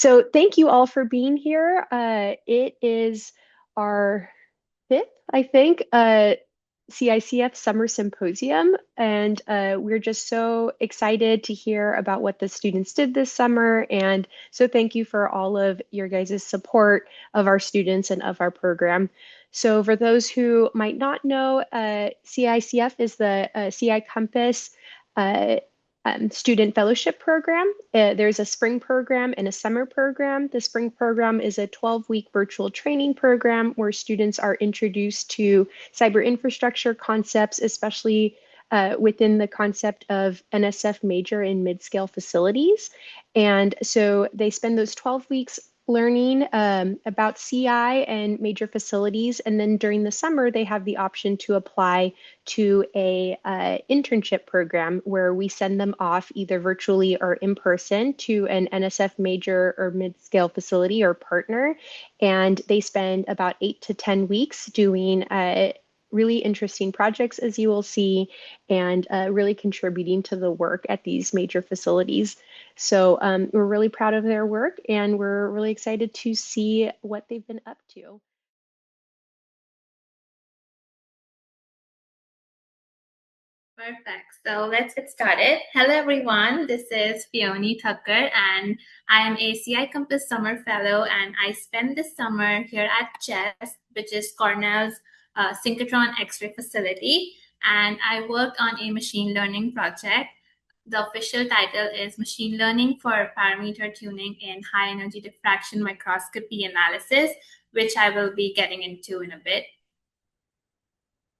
So thank you all for being here. It is our fifth, I think, CICF Summer Symposium, and we're just so excited to hear about what the students did this summer. And so thank you for all of your guys' support of our students and of our program. So for those who might not know, CICF is the CI Compass student fellowship program. There's a spring program and a summer program. The spring program is a 12-week virtual training program where students are introduced to cyber infrastructure concepts, especially within the concept of NSF major and mid-scale facilities. And so they spend those 12 weeks learning about CI and major facilities. And then during the summer, they have the option to apply to a internship program where we send them off either virtually or in person to an NSF major or mid-scale facility or partner. And they spend about 8 to 10 weeks doing really interesting projects, as you will see, and really contributing to the work at these major facilities. So we're really proud of their work, and we're really excited to see what they've been up to. Perfect. So let's get started. Hello, everyone. This is Fioni Thakker, and I am a CI Compass Summer Fellow, and I spent this summer here at CHESS, which is Cornell's Synchrotron X-ray facility, and I worked on a machine learning project. The official title is Machine Learning for Parameter Tuning in High Energy Diffraction Microscopy Analysis, which I will be getting into in a bit.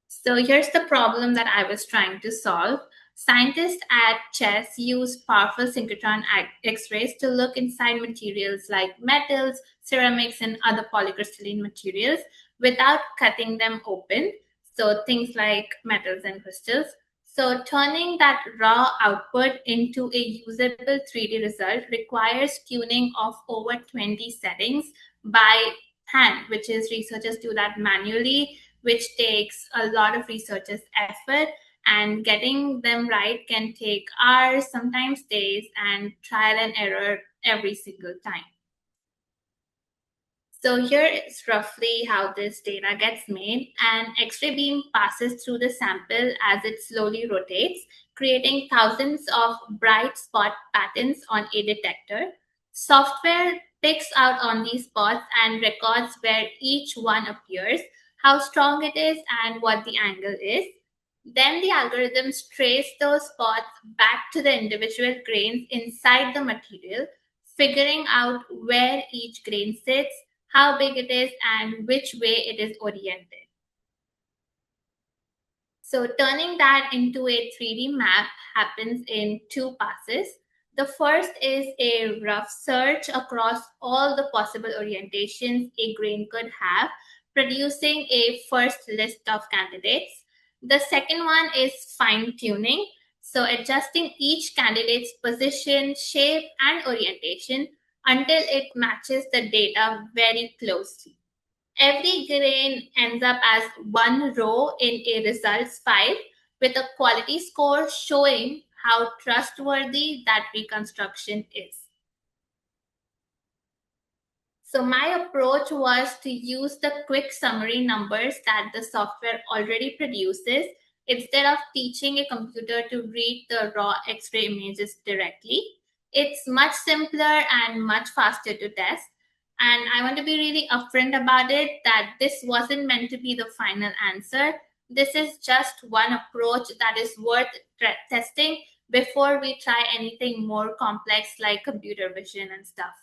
So here's the problem that I was trying to solve. Scientists at CHESS use powerful synchrotron X-rays to look inside materials like metals, ceramics, and other polycrystalline materials without cutting them open. So things like metals and crystals. So turning that raw output into a usable 3D result requires tuning of over 20 settings by hand, which is researchers do that manually, which takes a lot of researchers' effort, and getting them right can take hours, sometimes days, and trial and error every single time. So here is roughly how this data gets made. An X-ray beam passes through the sample as it slowly rotates, creating thousands of bright spot patterns on a detector. Software picks out on these spots and records where each one appears, how strong it is, and what the angle is. Then the algorithms trace those spots back to the individual grains inside the material, figuring out where each grain sits, how big it is, and which way it is oriented. So turning that into a 3D map happens in two passes. The first is a rough search across all the possible orientations a grain could have, producing a first list of candidates. The second one is fine-tuning, so adjusting each candidate's position, shape, and orientation until it matches the data very closely. Every grain ends up as one row in a results file with a quality score showing how trustworthy that reconstruction is. So my approach was to use the quick summary numbers that the software already produces instead of teaching a computer to read the raw X-ray images directly. It's much simpler and much faster to test. And I want to be really upfront about it that this wasn't meant to be the final answer. This is just one approach that is worth testing before we try anything more complex like computer vision and stuff.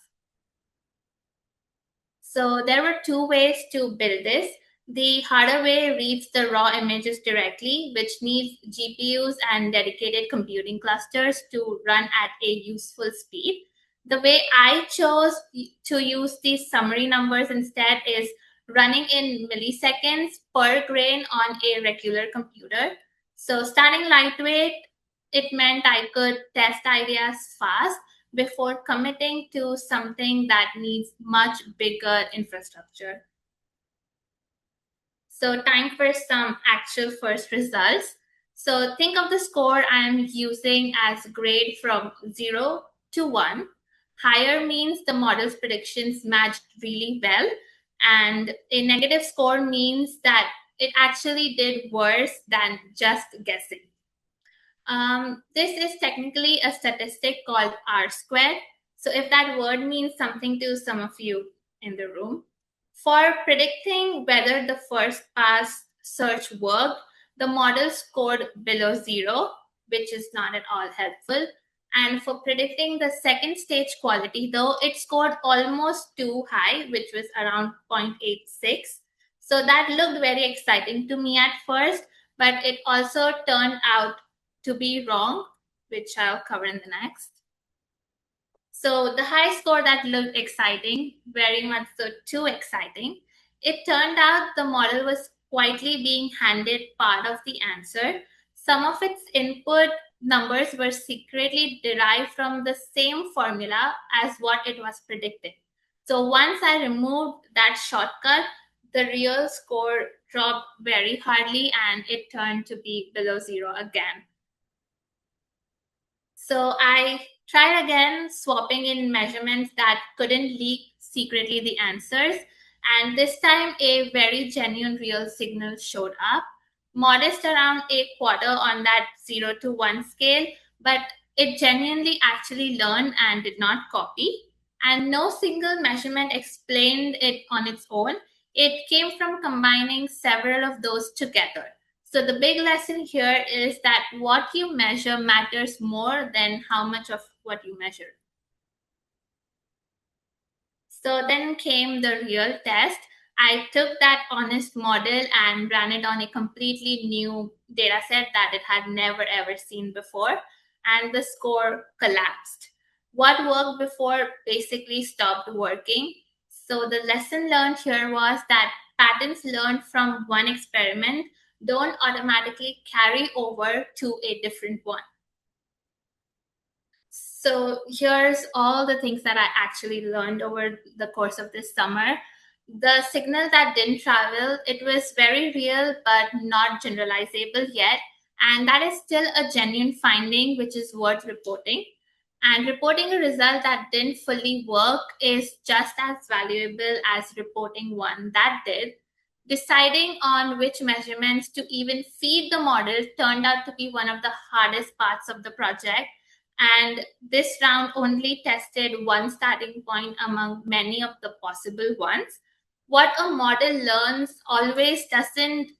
So there were two ways to build this. The harder way reads the raw images directly, which needs GPUs and dedicated computing clusters to run at a useful speed. The way I chose to use these summary numbers instead is running in milliseconds per grain on a regular computer. So starting lightweight, it meant I could test ideas fast before committing to something that needs much bigger infrastructure. So time for some actual first results. So think of the score I'm using as grade from 0 to 1. Higher means the model's predictions matched really well, and a negative score means that it actually did worse than just guessing. This is technically a statistic called R squared. So if that word means something to some of you in the room, for predicting whether the first pass search worked, the model scored below 0, which is not at all helpful. And for predicting the second stage quality, though, it scored almost too high, which was around 0.86. So that looked very exciting to me at first, but it also turned out to be wrong, which I'll cover in the next. So the high score that looked exciting, very much so too exciting, it turned out the model was quietly being handed part of the answer. Some of its input numbers were secretly derived from the same formula as what it was predicting. So once I removed that shortcut, the real score dropped very hardly and it turned to be below 0 again. So I tried again, swapping in measurements that couldn't leak secretly the answers. And this time, a very genuine real signal showed up, modest around a quarter on that 0 to 1 scale, but it genuinely actually learned and did not copy. And no single measurement explained it on its own. It came from combining several of those together. So the big lesson here is that what you measure matters more than how much of what you measure. So then came the real test. I took that honest model and ran it on a completely new data set that it had never ever seen before, and the score collapsed. What worked before basically stopped working. So the lesson learned here was that patterns learned from one experiment don't automatically carry over to a different one. So here's all the things that I actually learned over the course of this summer. The signal that didn't travel, it was very real but not generalizable yet. And that is still a genuine finding, which is worth reporting. And reporting a result that didn't fully work is just as valuable as reporting one that did. Deciding on which measurements to even feed the model turned out to be one of the hardest parts of the project. And this round only tested one starting point among many of the possible ones. What a model learns always doesn't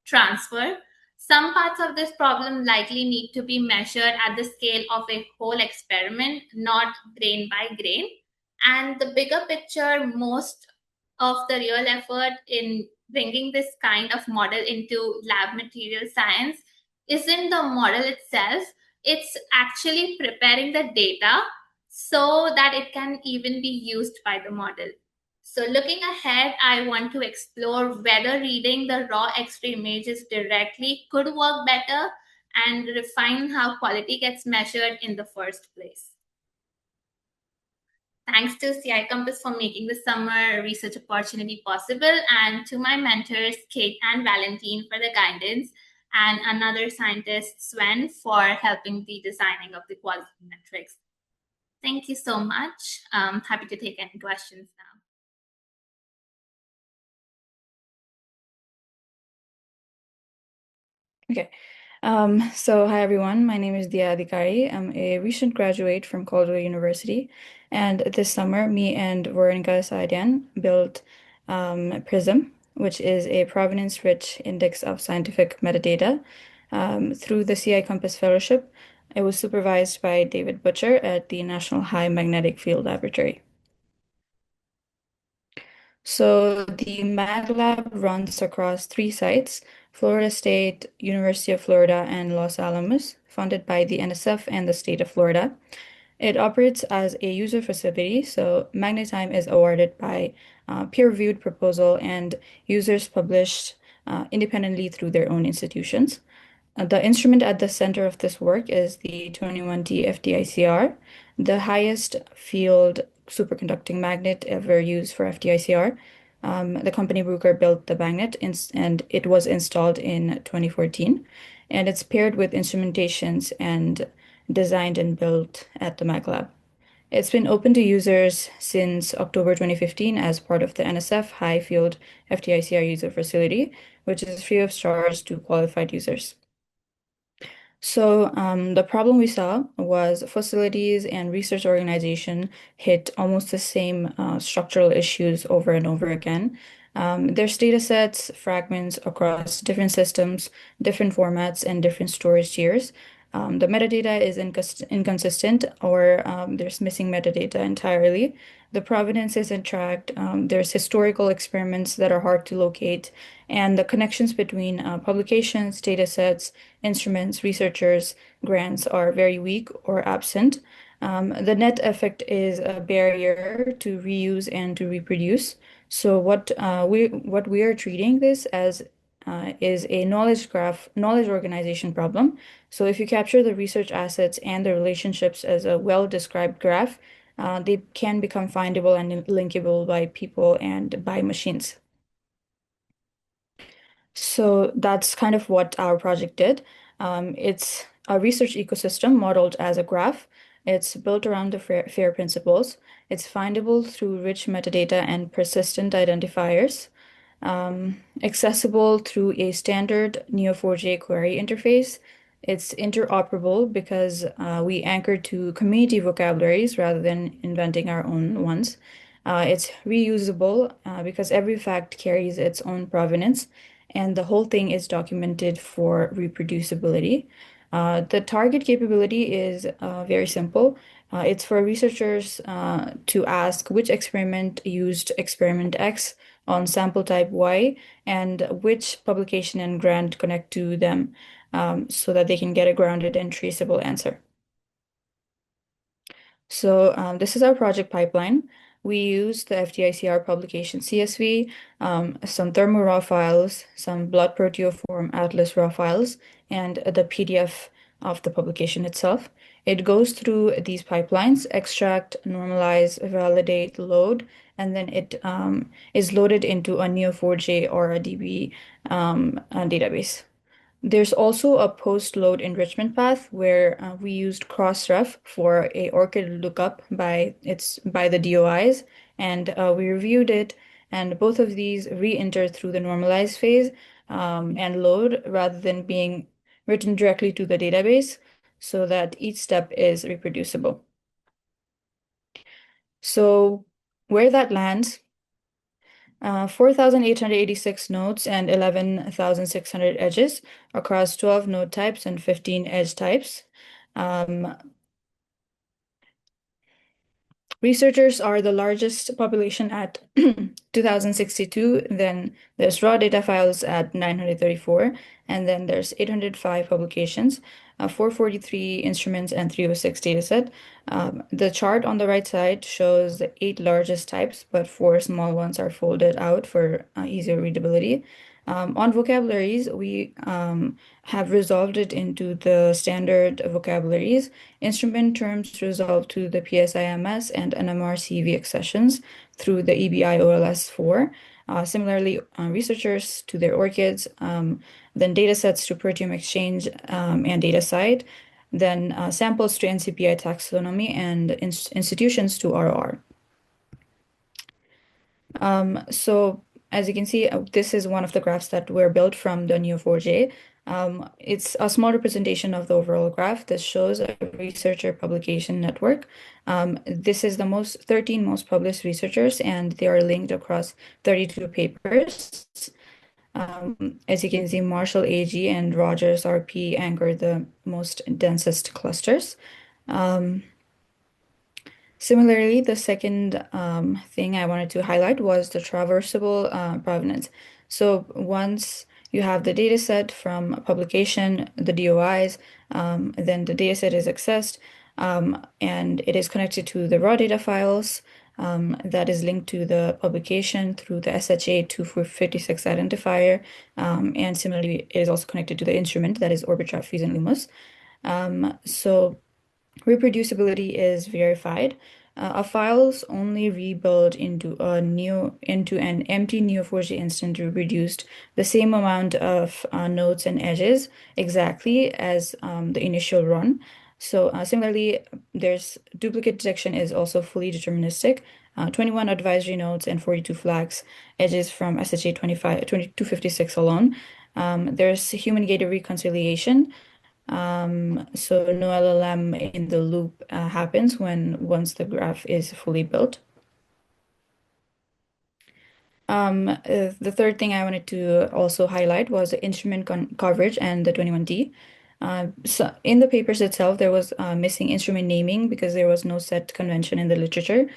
transfer. Some parts of this problem likely need to be measured at the scale of a whole experiment, not grain by grain. And the bigger picture, most of the real effort in bringing this kind of model into lab material science isn't the model itself, it's actually preparing the data so that it can even be used by the model. So looking ahead, I want to explore whether reading the raw X-ray images directly could work better and refine how quality gets measured in the first place. Thanks to CI Compass for making the summer research opportunity possible, and to my mentors, Kate and Valentine, for the guidance, and another scientist, Sven, for helping the designing of the quality metrics. Thank you so much. I'm happy to take any questions now. Okay. So hi everyone, my name is Diya Adhikari. I'm a recent graduate from Colorado University, and this summer, me and Veronika Saiadian built PRISM, which is a provenance-rich index of scientific metadata. Through the CI Compass Fellowship, it was supervised by David Butcher at the National High Magnetic Field Laboratory. So the MagLab runs across 3 sites: Florida State, University of Florida, and Los Alamos, funded by the NSF and the state of Florida. It operates as a user facility, so MagneTime is awarded by peer-reviewed proposal, and users published independently through their own institutions. The instrument at the center of this work is the 21T FDICR, the highest field superconducting magnet ever used for FDICR. The company Bruker built the magnet and it was installed in 2014. And it's paired with instrumentations and designed and built at the MagLab. It's been open to users since October 2015 as part of the NSF High Field FTICR user facility, which is free of charge to qualified users. So the problem we saw was facilities and research organization hit almost the same structural issues over and over again. There's data sets, fragments across different systems, different formats, and different storage tiers. The metadata is inconsistent or there's missing metadata entirely. The provenance isn't tracked. There's historical experiments that are hard to locate, and the connections between publications, data sets, instruments, researchers, grants are very weak or absent. The net effect is a barrier to reuse and to reproduce. So what we are treating this as is a knowledge organization problem. So if you capture the research assets and the relationships as a well-described graph, they can become findable and linkable by people and by machines. So that's kind of what our project did. It's a research ecosystem modeled as a graph. It's built around the FAIR principles. It's findable through rich metadata and persistent identifiers. Accessible through a standard Neo4j query interface. It's interoperable because we anchor to community vocabularies rather than inventing our own ones. It's reusable because every fact carries its own provenance, and the whole thing is documented for reproducibility. The target capability is very simple. It's for researchers to ask which experiment used experiment X on sample type Y and which publication and grant connect to them so that they can get a grounded and traceable answer. So this is our project pipeline. We use the FTICR publication CSV, some thermo raw files, some blood proteoform atlas raw files, and the PDF of the publication itself. It goes through these pipelines: extract, normalize, validate, load, and then it is loaded into a Neo4j or a DB database. There's also a post-load enrichment path where we used Crossref for a ORCID lookup by the DOIs, and we reviewed it, and both of these re-enter through the normalize phase and load rather than being written directly to the database, so that each step is reproducible. So where that lands, 4,886 nodes and 11,600 edges across 12 node types and 15 edge types. Researchers are the largest population at 2,062, then there's raw data files at 934, and then there's 805 publications, 443 instruments, and 306 dataset. The chart on the right side shows the 8 largest types, but 4 small ones are folded out for easier readability. On vocabularies, we have resolved it into the standard vocabularies. Instrument terms resolved to the PSIMS and NMR CV accessions through the EBI OLS 4. Similarly, researchers to their ORCIDs, then datasets to Proteome Exchange and DataCite, then samples to NCPI taxonomy, and institutions to ROR. So as you can see, this is one of the graphs that were built from the Neo4j. It's a small representation of the overall graph. This shows a researcher publication network. This is the 13 most published researchers, and they are linked across 32 papers. As you can see, Marshall AG and Rogers RP anchor the most densest clusters. Similarly, the second thing I wanted to highlight was the traversable provenance. So once you have the data set from publication, the DOIs, then the data set is accessed, and it is connected to the raw data files that is linked to the publication through the SHA 256 identifier, and similarly, it is also connected to the instrument that is Orbitrap Fusion Lumos. So reproducibility is verified. A file's only rebuild into an empty Neo4j instance reproduced the same amount of nodes and edges exactly as the initial run. So similarly, there's duplicate detection is also fully deterministic. 21 advisory notes and 42 flags edges from SHA 2256 alone. There's human-gated reconciliation. So no LLM in the loop happens once the graph is fully built. The third thing I wanted to also highlight was the instrument coverage and the 21D. So in the papers itself, there was missing instrument naming because there was no set convention in the literature.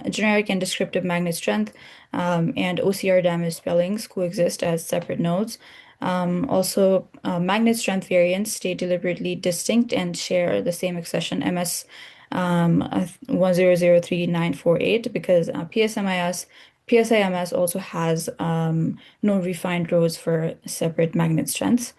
Generic and descriptive magnet strength and OCR damage spellings coexist as separate nodes. Also, magnet strength variants stay deliberately distinct and share the same accession MS 1003948 because PSIMS also has no refined rows for separate magnet strengths.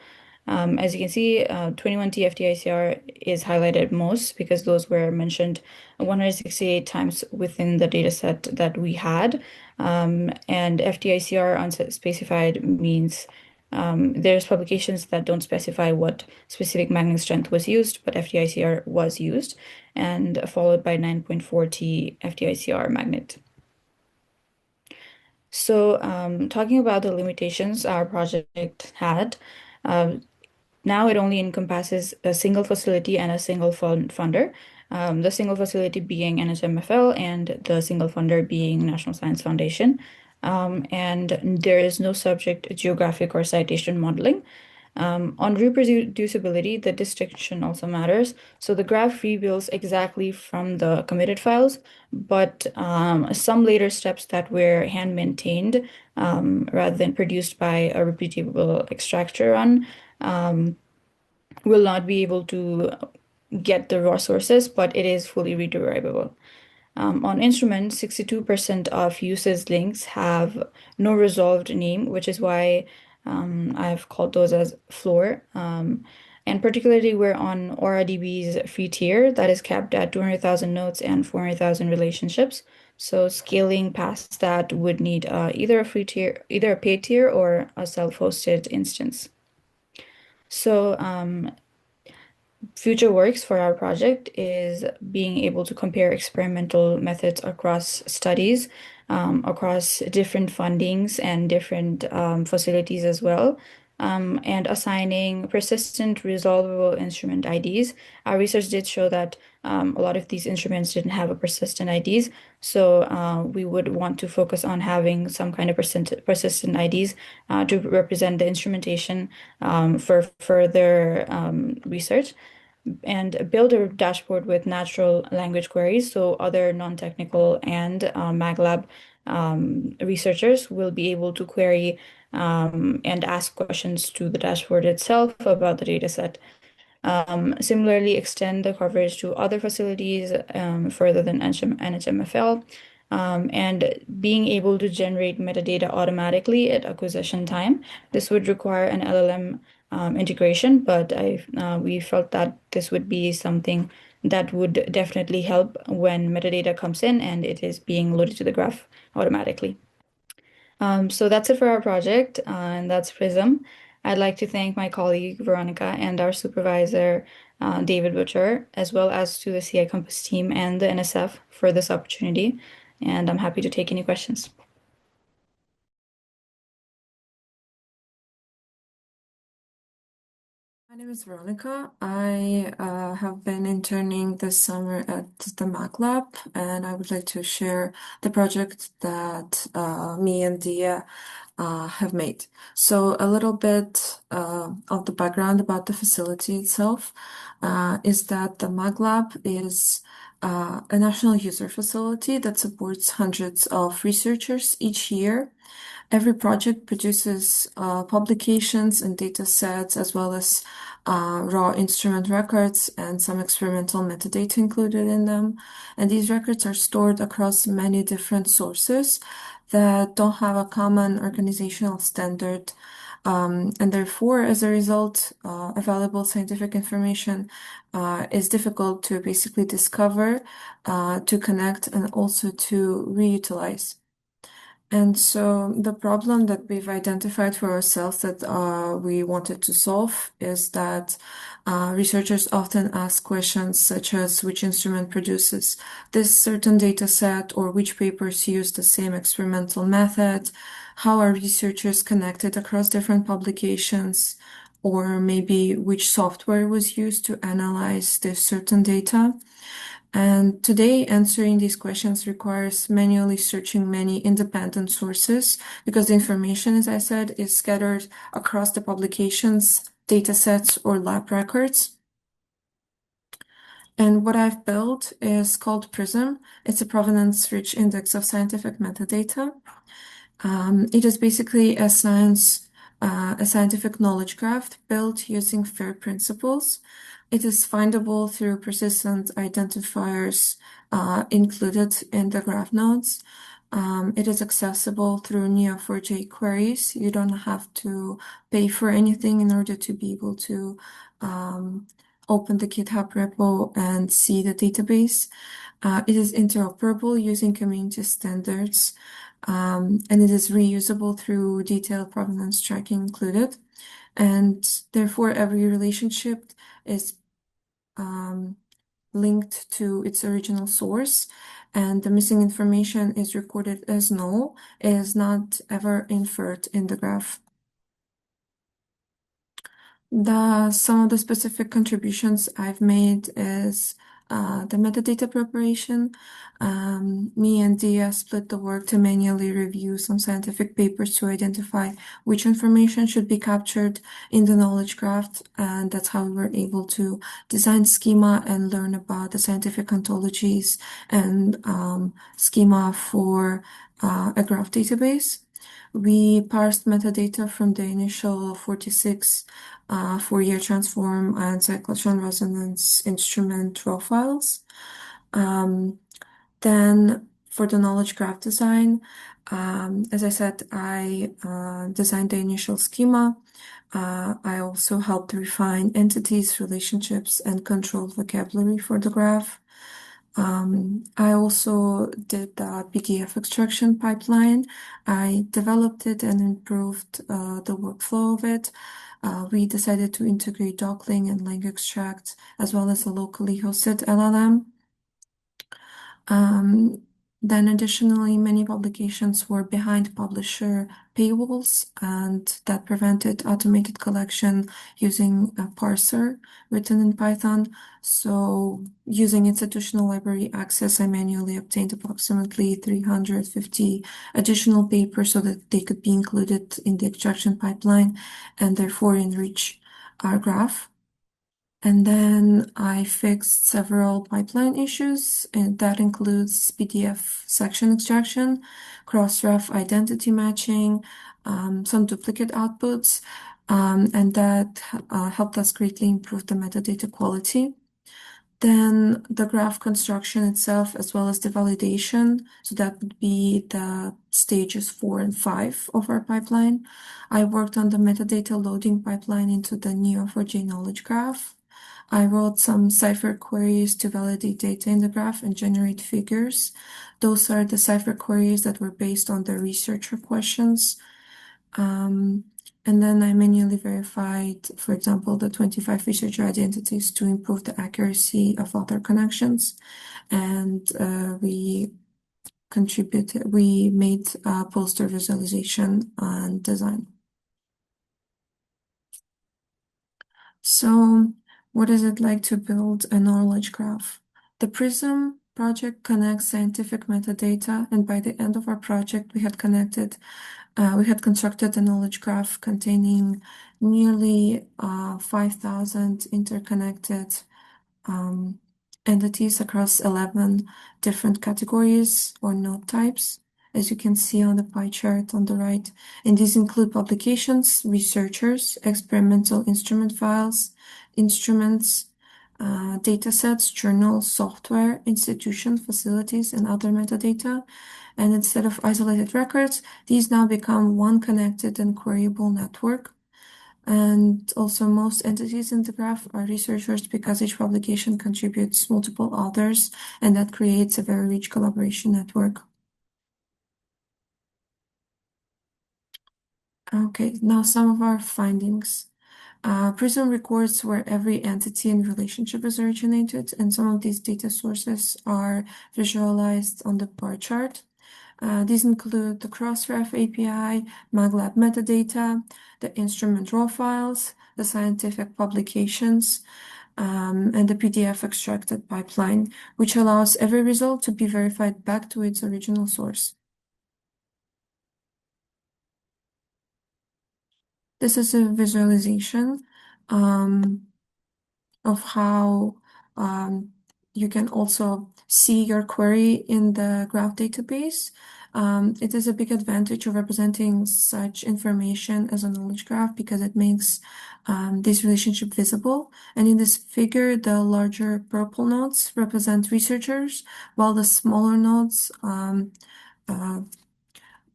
As you can see, 21T FTICR is highlighted most because those were mentioned 168 times within the data set that we had. And FTICR unspecified means there's publications that don't specify what specific magnet strength was used, but FTICR was used, and followed by 9.4T FTICR magnet. So, talking about the limitations our project had, now it only encompasses a single facility and a single funder. The single facility being NHMFL and the single funder being National Science Foundation. And there is no subject geographic or citation modeling. On reproducibility, the distinction also matters. So the graph rebuilds exactly from the committed files, but some later steps that were hand maintained rather than produced by a repeatable extractor run will not be able to get the raw sources, but it is fully rederivable. On instruments, 62% of uses links have no resolved name, which is why I've called those as floor. And particularly we're on AuraDB's free tier that is capped at 200,000 notes and 400,000 relationships. So scaling past that would need either a free tier, either a paid tier or a self-hosted instance. So future works for our project is being able to compare experimental methods across studies, across different fundings and different facilities as well, and assigning persistent resolvable instrument IDs. Our research did show that a lot of these instruments didn't have a persistent IDs, so we would want to focus on having some kind of persistent IDs to represent the instrumentation for further research, and build a dashboard with natural language queries so other non-technical and MagLab researchers will be able to query and ask questions to the dashboard itself about the data set. Similarly, extend the coverage to other facilities further than NHMFL, and being able to generate metadata automatically at acquisition time. This would require an LLM integration, but we felt that this would be something that would definitely help when metadata comes in and it is being loaded to the graph automatically. So that's it for our project, and that's PRISM. I'd like to thank my colleague Veronika and our supervisor David Butcher, as well as to the CI Compass team and the NSF for this opportunity. And I'm happy to take any questions. My name is Veronika. I have been interning this summer at the MagLab, and I would like to share the project that me and Diya have made. So a little bit of the background about the facility itself is that the MagLab is a national user facility that supports hundreds of researchers each year. Every project produces publications and data sets, as well as raw instrument records and some experimental metadata included in them. And these records are stored across many different sources that don't have a common organizational standard. And therefore, as a result, available scientific information is difficult to basically discover, to connect, and also to reutilize. And so the problem that we've identified for ourselves that we wanted to solve is that researchers often ask questions such as which instrument produces this certain data set, or which papers use the same experimental method, how are researchers connected across different publications, or maybe which software was used to analyze this certain data. And today, answering these questions requires manually searching many independent sources because the information, as I said, is scattered across the publications, data sets, or lab records. And what I've built is called PRISM. It's a provenance-rich index of scientific metadata. It is basically a scientific knowledge graph built using FAIR principles. It is findable through persistent identifiers included in the graph nodes. It is accessible through Neo4j queries. You don't have to pay for anything in order to be able to open the GitHub repo and see the database. It is interoperable using community standards, and it is reusable through detailed provenance tracking included. And therefore, every relationship is linked to its original source, and the missing information is recorded as null. It is not ever inferred in the graph. Some of the specific contributions I've made is the metadata preparation. Me and Diya split the work to manually review some scientific papers to identify which information should be captured in the knowledge graph, and that's how we were able to design schema and learn about the scientific ontologies and schema for a graph database. We parsed metadata from the initial 46 Fourier transform and cyclotron resonance instrument raw files. Then for the knowledge graph design, as I said, I designed the initial schema. I also helped refine entities, relationships, and control vocabulary for the graph. I also did the PDF extraction pipeline. I developed it and improved the workflow of it. We decided to integrate docling and lang extract as well as a locally hosted LLM. Then additionally, many publications were behind publisher paywalls, and that prevented automated collection using a parser written in Python. So using institutional library access, I manually obtained approximately 350 additional papers so that they could be included in the extraction pipeline and therefore enrich our graph. And then I fixed several pipeline issues, and that includes PDF section extraction, cross-ref identity matching, some duplicate outputs, and that helped us greatly improve the metadata quality. Then the graph construction itself, as well as the validation. So that would be the stages 4 and 5 of our pipeline. I worked on the metadata loading pipeline into the Neo4j knowledge graph. I wrote some Cypher queries to validate data in the graph and generate figures. Those are the Cypher queries that were based on the researcher questions. And then I manually verified, for example, the 25 researcher identities to improve the accuracy of author connections. And we made poster visualization and design. So what is it like to build a knowledge graph? The PRISM project connects scientific metadata, and by the end of our project, we had constructed a knowledge graph containing nearly 5,000 interconnected entities across 11 different categories or node types, as you can see on the pie chart on the right. And these include publications, researchers, experimental instrument files, instruments, datasets, journals, software, institution, facilities, and other metadata. And instead of isolated records, these now become one connected and queryable network. And also most entities in the graph are researchers because each publication contributes multiple authors, and that creates a very rich collaboration network. Okay, now some of our findings. Prism records where every entity and relationship is originated, and some of these data sources are visualized on the bar chart. These include the Crossref API, MagLab metadata, the instrument raw files, the scientific publications, and the PDF extracted pipeline, which allows every result to be verified back to its original source. This is a visualization of how you can also see your query in the graph database. It is a big advantage of representing such information as a knowledge graph because it makes this relationship visible. And in this figure, the larger purple nodes represent researchers, while the smaller nodes, while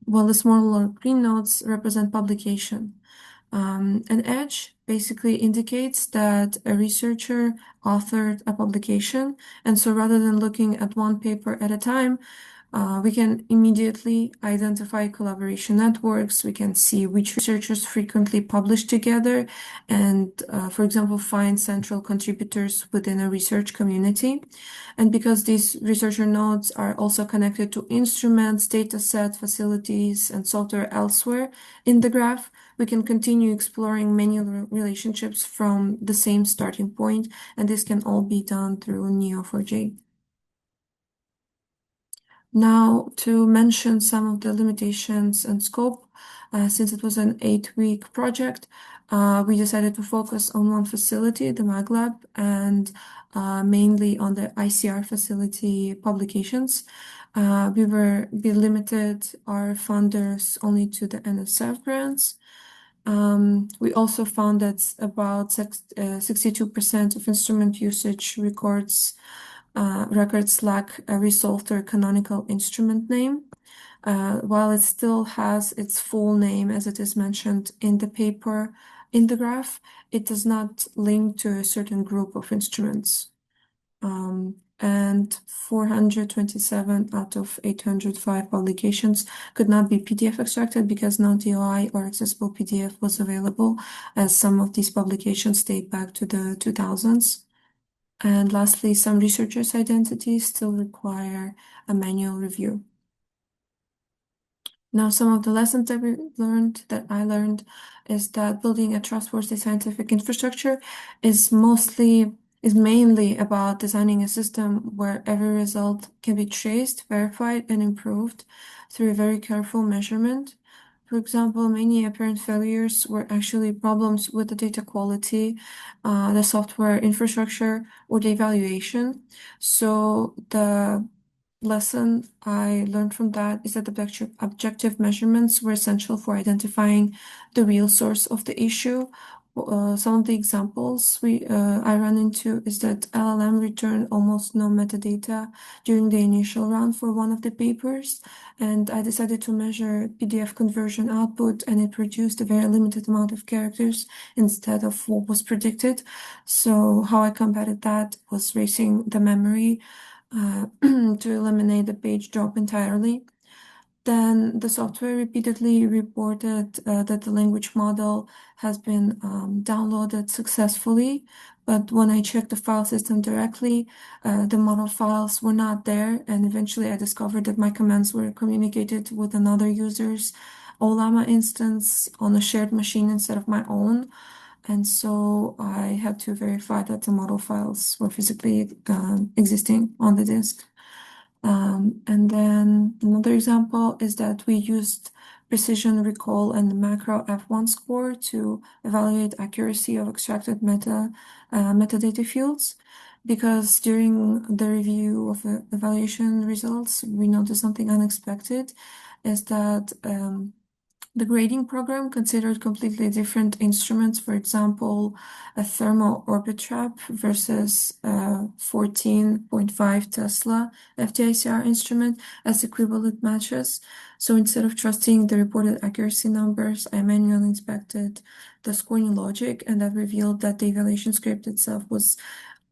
the smaller green nodes represent publication. An edge basically indicates that a researcher authored a publication, and so rather than looking at one paper at a time, we can immediately identify collaboration networks. We can see which researchers frequently publish together and, for example, find central contributors within a research community. And because these researcher nodes are also connected to instruments, dataset, facilities, and software elsewhere in the graph, we can continue exploring many relationships from the same starting point, and this can all be done through Neo4j. Now, to mention some of the limitations and scope, since it was an 8-week project, we decided to focus on one facility, the MagLab, and mainly on the ICR facility publications. We limited our funders only to the NSF grants. We also found that about 62% of instrument usage records lack a resolved or canonical instrument name, while it still has its full name as it is mentioned in the paper in the graph. It does not link to a certain group of instruments. And 427 out of 805 publications could not be PDF extracted because no DOI or accessible PDF was available, as some of these publications date back to the 2000s. And lastly, some researchers' identities still require a manual review. Now, some of the lessons that I learned is that building a trustworthy scientific infrastructure is mainly about designing a system where every result can be traced, verified, and improved through very careful measurement. For example, many apparent failures were actually problems with the data quality, the software infrastructure, or the evaluation. So the lesson I learned from that is that objective measurements were essential for identifying the real source of the issue. Some of the examples I ran into is that LLM returned almost no metadata during the initial round for one of the papers, and I decided to measure PDF conversion output, and it produced a very limited amount of characters instead of what was predicted. So how I combated that was racing the memory to eliminate the page drop entirely. Then the software repeatedly reported that the language model has been downloaded successfully, but when I checked the file system directly, the model files were not there, and eventually I discovered that my commands were communicated with another user's Olama instance on a shared machine instead of my own. And so I had to verify that the model files were physically existing on the disk. And then another example is that we used precision recall and the macro F1 score to evaluate accuracy of extracted metadata fields. Because during the review of the evaluation results, we noticed something unexpected, is that the grading program considered completely different instruments, for example, a thermal orbit trap versus a 14.5 Tesla FTICR instrument as equivalent matches. So instead of trusting the reported accuracy numbers, I manually inspected the scoring logic, and that revealed that the evaluation script itself was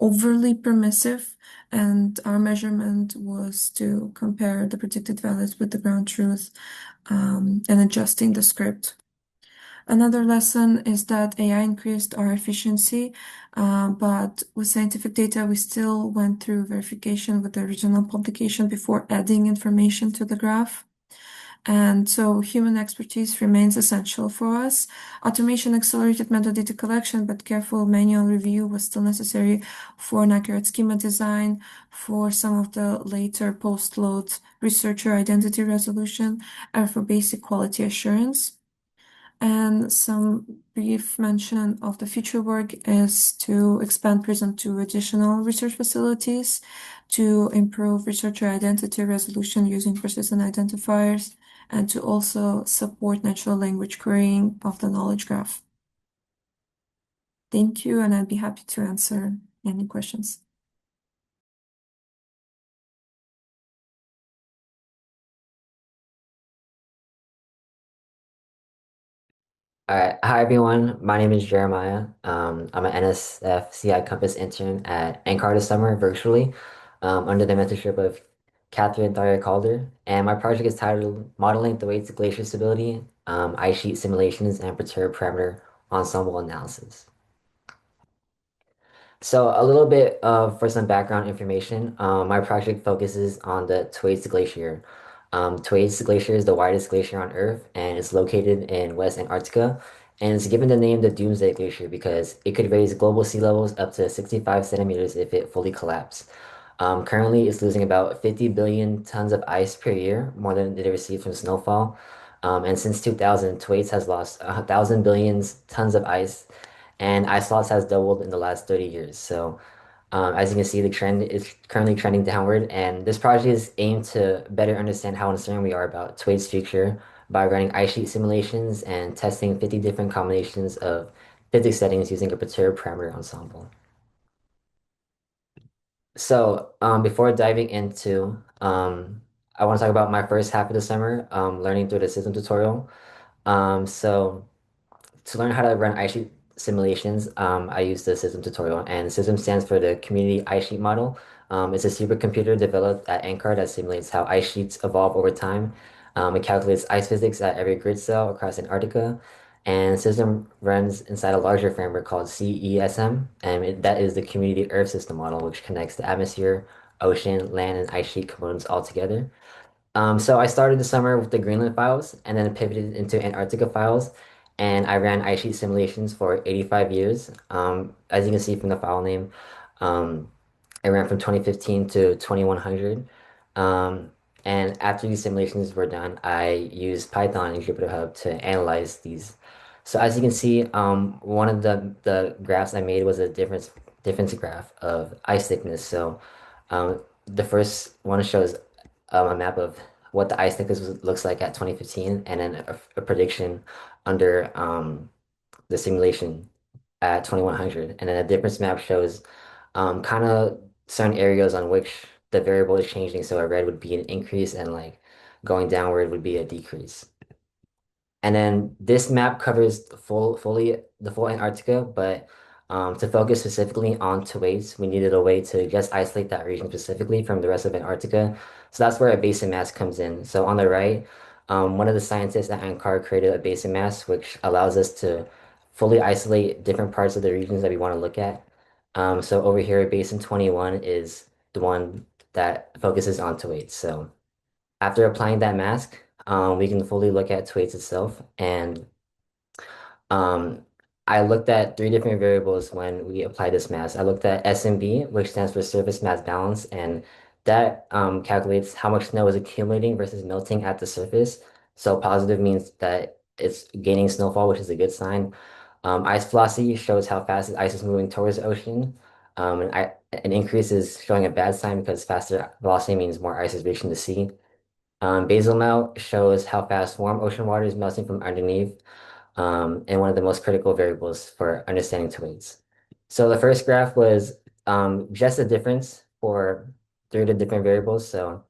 overly permissive, and our measurement was to compare the predicted values with the ground truth and adjusting the script. Another lesson is that AI increased our efficiency, but with scientific data, we still went through verification with the original publication before adding information to the graph. And so human expertise remains essential for us. Automation accelerated metadata collection, but careful manual review was still necessary for an accurate schema design, for some of the later post-load researcher identity resolution, and for basic quality assurance. And some brief mention of the future work is to expand PRISM to additional research facilities, to improve researcher identity resolution using persistent identifiers, and to also support natural language querying of the knowledge graph. Thank you, and I'd be happy to answer any questions. All right. Hi, everyone. My name is Jeremiah. I'm an NSF CI Compass intern at NCAR this summer virtually under the mentorship of Catherine Thakker Calder. And my project is titled Modeling the Weights of Glacier Stability, Ice Sheet Simulations, and Perturbed Parameter Ensemble Analysis. So a little bit for some background information. My project focuses on the Thwaites Glacier. Thwaites Glacier is the widest glacier on Earth, and it's located in West Antarctica. And it's given the name the Doomsday Glacier because it could raise global sea levels up to 65 centimeters if it fully collapsed. Currently, it's losing about 50 billion tons of ice per year, more than it receives from snowfall. And since 2000, Thwaites has lost 1,000 billion tons of ice, and ice loss has doubled in the last 30 years. So, as you can see, the trend is currently trending downward, and this project is aimed to better understand how uncertain we are about Thwaites' future by running ice sheet simulations and testing 50 different combinations of physics settings using a perturbed parameter ensemble. So, before diving into, I want to talk about my first half of the summer, learning through the system tutorial. So to learn how to run ice sheet simulations, I use the SysM tutorial, and SysM stands for the Community Ice Sheet Model. It's a supercomputer developed at NCAR that simulates how ice sheets evolve over time. It calculates ice physics at every grid cell across Antarctica, and SysM runs inside a larger framework called CESM, and that is the Community Earth System Model, which connects the atmosphere, ocean, land, and ice sheet components all together. So I started the summer with the Greenland files and then pivoted into Antarctica files, and I ran ice sheet simulations for 85 years. As you can see from the file name, um, I ran from 2015 to 2100. Um, and after these simulations were done, I used Python and Jupyter Hub to analyze these. So as you can see, one of the graphs I made was a difference graph of ice thickness. So the first one shows a map of what the ice thickness looks like at 2015, and then a prediction under the simulation at 2100. And then a difference map shows kind of certain areas on which the variable is changing. So a red would be an increase, and like going downward would be a decrease. And then this map covers the full Antarctica, but to focus specifically on Thwaites, we needed a way to just isolate that region specifically from the rest of Antarctica. So that's where a basin mass comes in. So on the right, one of the scientists at NCAR created a basin mass, which allows us to fully isolate different parts of the regions that we want to look at. So over here, basin 21 is the one that focuses on Thwaites. So after applying that mask, we can fully look at Thwaites itself. And um, I looked at three different variables when we applied this mask. I looked at SMB, which stands for surface mass balance, and that calculates how much snow is accumulating versus melting at the surface. So positive means that it's gaining snowfall, which is a good sign. Ice velocity shows how fast the ice is moving towards the ocean. An increase is showing a bad sign because faster velocity means more ice is reaching the sea. Basal melt shows how fast warm ocean water is melting from underneath, and one of the most critical variables for understanding tides. So the first graph was just a difference for three of the different variables. So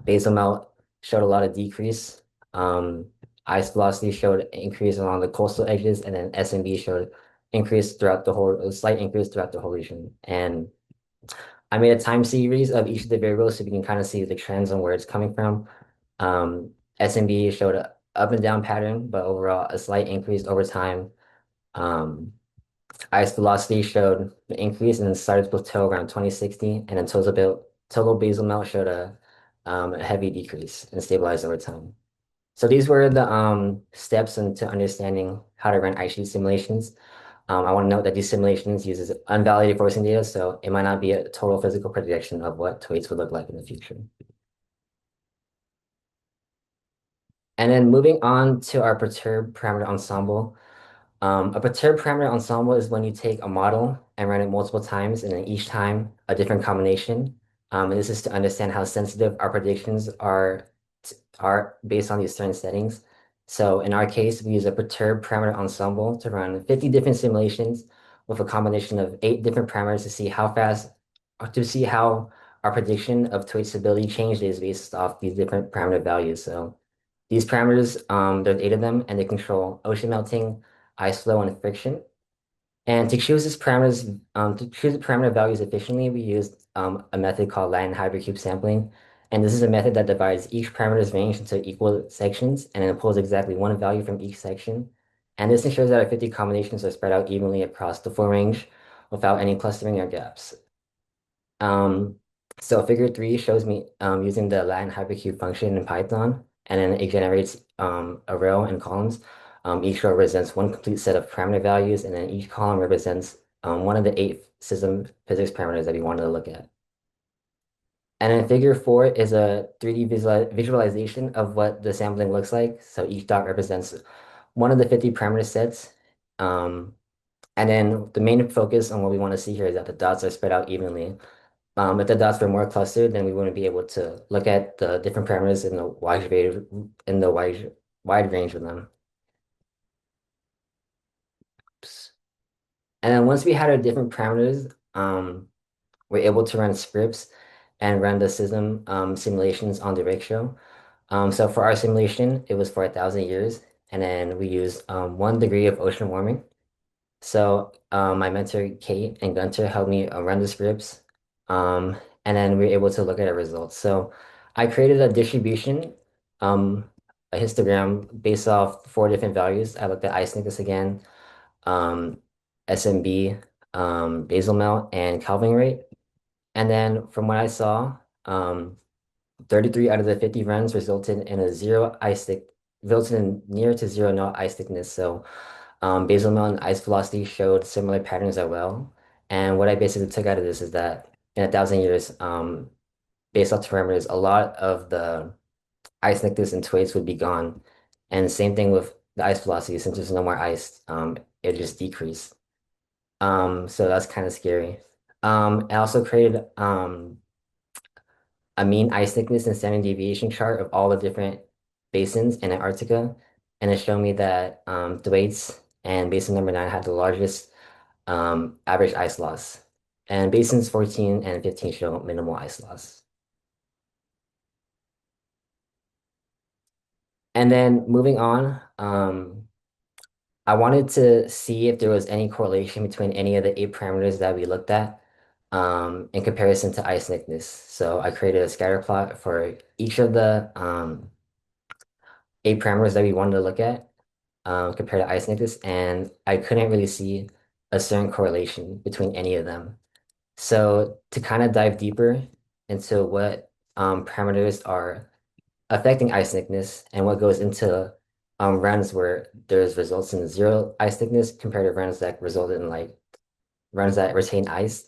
basal melt showed a lot of decrease. Um, Ice velocity showed increase along the coastal edges, and then SMB showed increase throughout the whole, a slight increase throughout the whole region. And I made a time series of each of the variables so we can kind of see the trends and where it's coming from. SMB showed up and down pattern, but overall a slight increase over time. Um, Ice velocity showed the increase and then started to plateau around 2060, and then total basal melt showed a heavy decrease and stabilized over time. So these were the steps into understanding how to run ice sheet simulations. I want to note that these simulations uses unvalidated forcing data, so it might not be a total physical prediction of what weights would look like in the future. And then moving on to our perturbed parameter ensemble. A perturbed parameter ensemble is when you take a model and run it multiple times, and then each time a different combination. And this is to understand how sensitive our predictions are based on these certain settings. So in our case, we use a perturbed parameter ensemble to run 50 different simulations with a combination of 8 different parameters to see how our prediction of twitch stability changes based off these different parameter values. So these parameters, there's 8 of them, and they control ocean melting, ice flow, and friction. And to choose the parameter values efficiently, we used a method called Latin hypercube sampling. And this is a method that divides each parameter's range into equal sections and then pulls exactly one value from each section. And this ensures that our 50 combinations are spread out evenly across the full range without any clustering or gaps. Um, so figure 3 shows me using the Latin hypercube function in Python, and then it generates a row and columns. Each row represents one complete set of parameter values, and then each column represents one of the 8 system physics parameters that we wanted to look at. And then figure 4 is a 3D visualization of what the sampling looks like. So each dot represents one of the 50 parameter sets. And then the main focus on what we want to see here is that the dots are spread out evenly. If the dots were more clustered, then we wouldn't be able to look at the different parameters in the wide range of them. Oops. And then once we had our different parameters, we're able to run scripts and run the system simulations on the ratio. So for our simulation, it was for 1,000 years, and then we used 1 degree of ocean warming. So my mentor Kate and Gunter helped me run the scripts, um, and then we were able to look at the results. So I created a distribution, a histogram based off 4 different values. I looked at ice thickness again, um, SMB, basal melt, and Kelvin rate. And then from what I saw, 33 out of the 50 runs resulted in near to zero no ice thickness. So basal melt and ice velocity showed similar patterns as well. And what I basically took out of this is that in 1,000 years, based off parameters, a lot of the ice thickness and twigs would be gone. And same thing with the ice velocity, since there's no more ice, it just decreased. So that's kind of scary. I also created a mean ice thickness and standard deviation chart of all the different basins in Antarctica, and it showed me that Thwaites and basin number 9 had the largest average ice loss, and basins 14 and 15 show minimal ice loss. And then moving on, I wanted to see if there was any correlation between any of the 8 parameters that we looked at in comparison to ice thickness. So I created a scatter plot for each of the 8 parameters that we wanted to look at compared to ice thickness, and I couldn't really see a certain correlation between any of them. So to kind of dive deeper into what parameters are affecting ice thickness and what goes into runs where there's results in zero ice thickness compared to runs that resulted in like runs that retain ice.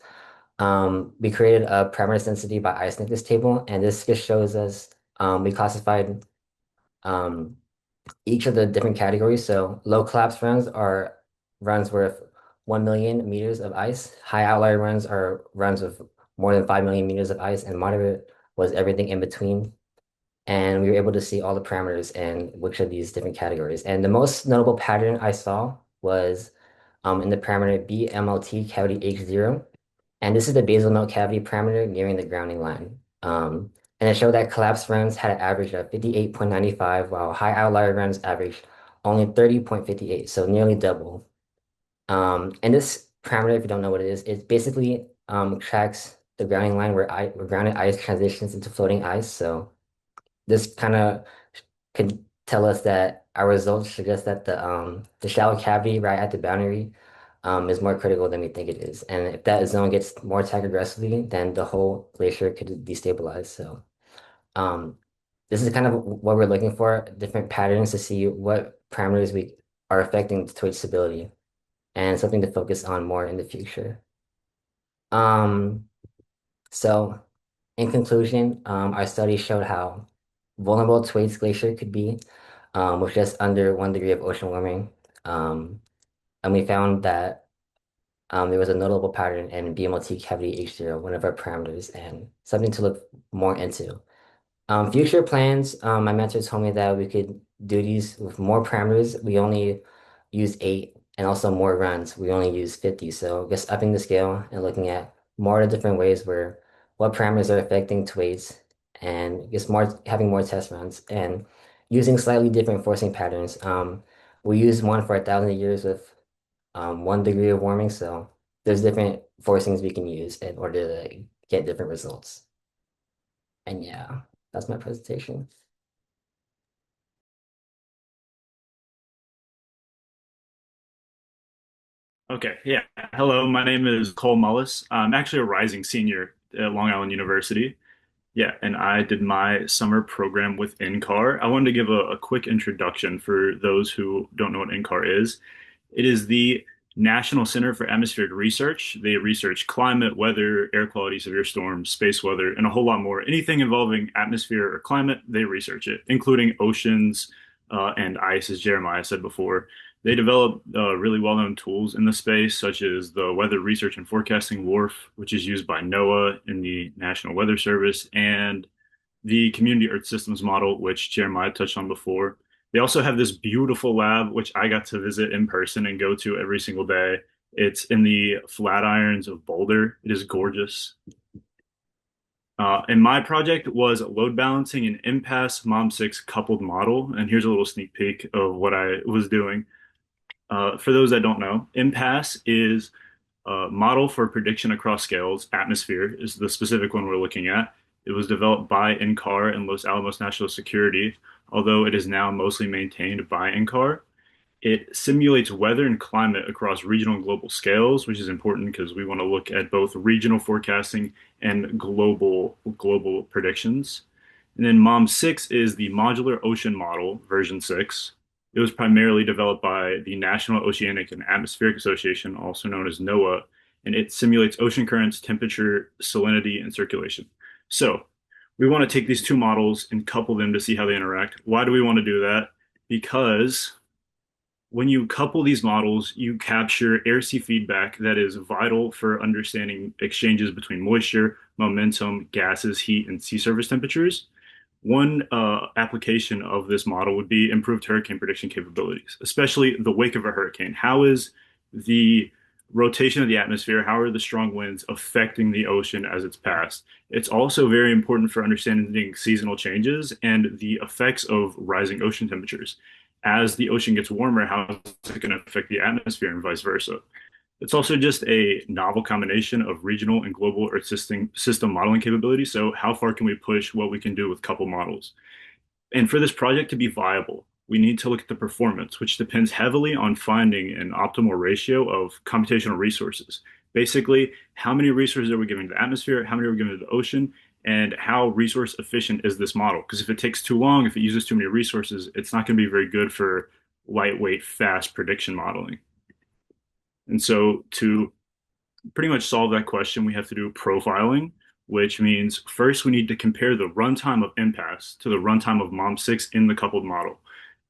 We created a parameter density by ice thickness table, and this just shows us we classified um, each of the different categories. So low collapse runs are runs with 1 million meters of ice. High outlier runs are runs with more than 5 million meters of ice, and moderate was everything in between. And we were able to see all the parameters in which of these different categories. And the most notable pattern I saw was in the parameter BMLT cavity H0. And this is the basal melt cavity parameter nearing the grounding line. And it showed that collapse runs had an average of 58.95, while high outlier runs averaged only 30.58, so nearly double. And this parameter, if you don't know what it is, it basically tracks the grounding line where grounded ice transitions into floating ice. So this kind of could tell us that our results suggest that the shallow cavity right at the boundary is more critical than we think it is. And if that zone gets more attacked aggressively, then the whole glacier could destabilize. So um, this is kind of what we're looking for, different patterns to see what parameters we are affecting the twitch stability and something to focus on more in the future. Um, so in conclusion, our study showed how vulnerable Thwaites Glacier could be with just under 1 degree of ocean warming. Um, and we found that there was a notable pattern in BMLT cavity H0, one of our parameters, and something to look more into. Future plans, my mentor told me that we could do these with more parameters. We only use 8 and also more runs. We only use 50. So just upping the scale and looking at more of the different ways where what parameters are affecting weights and just more having more test runs and using slightly different forcing patterns. We used one for 1,000 years with 1 degree of warming. So there's different forcings we can use in order to get different results. And yeah, that's my presentation. Okay, yeah. Hello, my name is Cole Mullis. I'm actually a rising senior at Long Island University. Yeah, and I did my summer program with NCAR. I wanted to give a quick introduction for those who don't know what NCAR is. It is the National Center for Atmospheric Research. They research climate, weather, air quality, severe storms, space weather, and a whole lot more. Anything involving atmosphere or climate, they research it, including oceans and ice, as Jeremiah said before. They develop really well-known tools in the space, such as the Weather Research and Forecasting WRF, which is used by NOAA in the National Weather Service, and the Community Earth Systems Model, which Jeremiah touched on before. They also have this beautiful lab, which I got to visit in person and go to every single day. It's in the Flatirons of Boulder. It is gorgeous. And my project was load balancing an impasse MOM6 coupled model. And here's a little sneak peek of what I was doing. For those that don't know, impasse is a model for prediction across scales. Atmosphere is the specific one we're looking at. It was developed by NCAR and Los Alamos National Security, although it is now mostly maintained by NCAR. It simulates weather and climate across regional and global scales, which is important because we want to look at both regional forecasting and global predictions. And then MOM6 is the Modular Ocean Model, version 6. It was primarily developed by the National Oceanic and Atmospheric Association, also known as NOAA, and it simulates ocean currents, temperature, salinity, and circulation. So we want to take these two models and couple them to see how they interact. Why do we want to do that? Because when you couple these models, you capture air-sea feedback that is vital for understanding exchanges between moisture, momentum, gases, heat, and sea surface temperatures. One application of this model would be improved hurricane prediction capabilities, especially the wake of a hurricane. How is the rotation of the atmosphere, how are the strong winds affecting the ocean as it's passed? It's also very important for understanding seasonal changes and the effects of rising ocean temperatures. As the ocean gets warmer, how is it going to affect the atmosphere and vice versa? It's also just a novel combination of regional and global Earth system modeling capabilities. So how far can we push what we can do with couple models? And for this project to be viable, we need to look at the performance, which depends heavily on finding an optimal ratio of computational resources. Basically, how many resources are we giving to the atmosphere, how many are we giving to the ocean, and how resource efficient is this model? Because if it takes too long, if it uses too many resources, it's not going to be very good for lightweight, fast prediction modeling. And so to pretty much solve that question, we have to do profiling, which means first we need to compare the runtime of impasse to the runtime of MOM6 in the coupled model.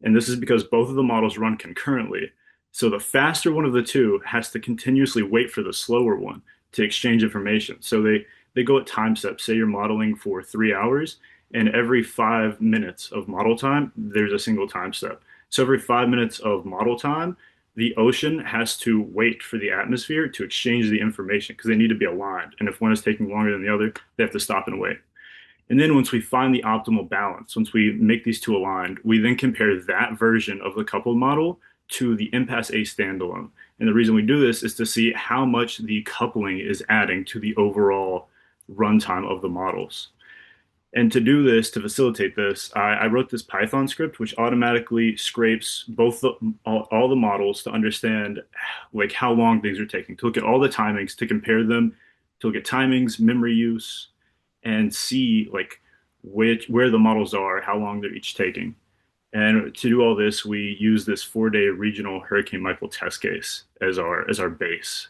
And this is because both of the models run concurrently. So the faster one of the two has to continuously wait for the slower one to exchange information. So they go at time steps. Say you're modeling for 3 hours, and every 5 minutes of model time, there's a single time step. So every 5 minutes of model time, the ocean has to wait for the atmosphere to exchange the information because they need to be aligned. And if one is taking longer than the other, they have to stop and wait. And then once we find the optimal balance, once we make these two aligned, we then compare that version of the coupled model to the impasse A standalone. And the reason we do this is to see how much the coupling is adding to the overall runtime of the models. And to do this, to facilitate this, I wrote this Python script which automatically scrapes all the models to understand like how long things are taking, to look at all the timings, to compare them, to look at timings, memory use, and see like where the models are, how long they're each taking. And to do all this, we use this 4-day regional Hurricane Michael test case as our base.